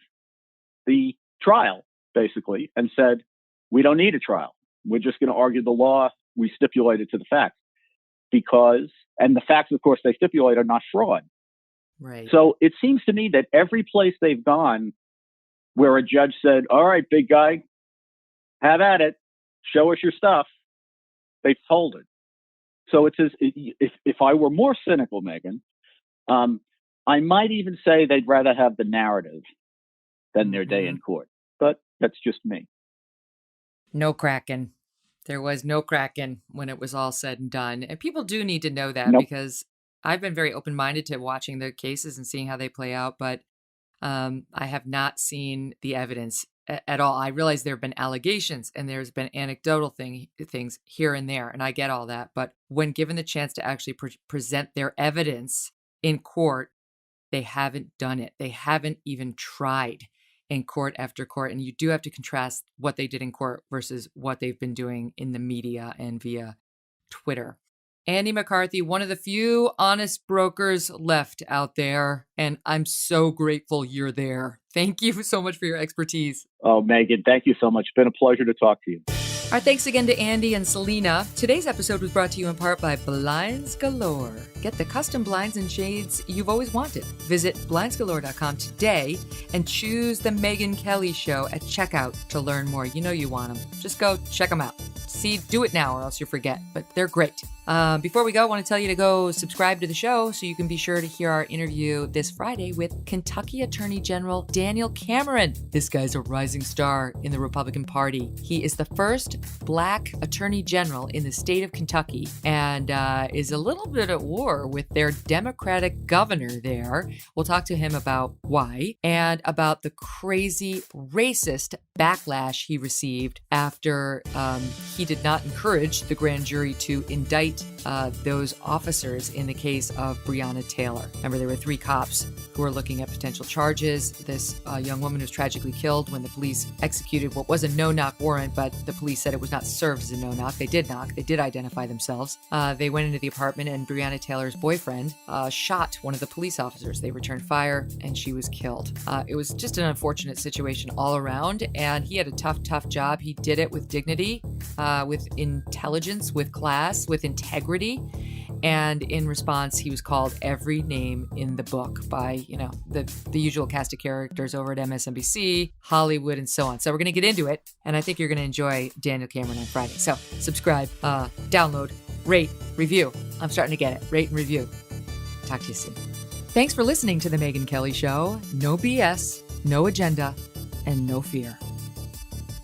the trial, basically, and said, we don't need a trial. We're just going to argue the law. We stipulated to the facts and the facts, of course, they stipulate are not fraud. Right. So it seems to me that every place they've gone where a judge said, all right, big guy, have at it. Show us your stuff. They've told it. So it's as if I were more cynical, Megyn, I might even say they'd rather have the narrative than their day in court. But that's just me. No cracking. There was no cracking when it was all said and done. And people do need to know that because I've been very open-minded to watching the cases and seeing how they play out, but I have not seen the evidence at all. I realize there have been allegations and there's been anecdotal things here and there, and I get all that. But when given the chance to actually present their evidence in court, they haven't done it. They haven't even tried in court after court. And you do have to contrast what they did in court versus what they've been doing in the media and via Twitter. Andy McCarthy, one of the few honest brokers left out there, and I'm so grateful you're there. Thank you so much for your expertise. Oh, Megyn, thank you so much. It's been a pleasure to talk to you. Our thanks again to Andy and Salena. Today's episode was brought to you in part by Blinds Galore. Get the custom blinds and shades you've always wanted. Visit blindsgalore.com today and choose the Megyn Kelly Show at checkout to learn more. You know you want them. Just go check them out. Do it now or else you'll forget, but they're great. Before we go, I want to tell you to go subscribe to the show so you can be sure to hear our interview this Friday with Kentucky Attorney General Daniel Cameron. This guy's a rising star in the Republican Party. He is the first Black Attorney General in the state of Kentucky and is a little bit at war with their Democratic governor there. We'll talk to him about why and about the crazy racist backlash he received after he did not encourage the grand jury to indict those officers in the case of Breonna Taylor. Remember, there were 3 cops who were looking at potential charges. This young woman was tragically killed when the police executed what was a no-knock warrant, but the police said it was not served as a no-knock. They did knock. They did identify themselves. They went into the apartment, and Breonna Taylor's boyfriend shot one of the police officers. They returned fire, and she was killed. It was just an unfortunate situation all around, and he had a tough job. He did it with dignity, with intelligence, with class, with integrity. And in response, he was called every name in the book by, the usual cast of characters over at MSNBC, Hollywood, and so on. So we're going to get into it, and I think you're going to enjoy Daniel Cameron on Friday. So subscribe, download, rate, review. I'm starting to get it. Rate and review. Talk to you soon. Thanks for listening to The Megyn Kelly Show. No BS, no agenda, and no fear.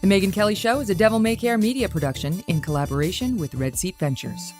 The Megyn Kelly Show is a Devil May Care media production in collaboration with Red Seat Ventures.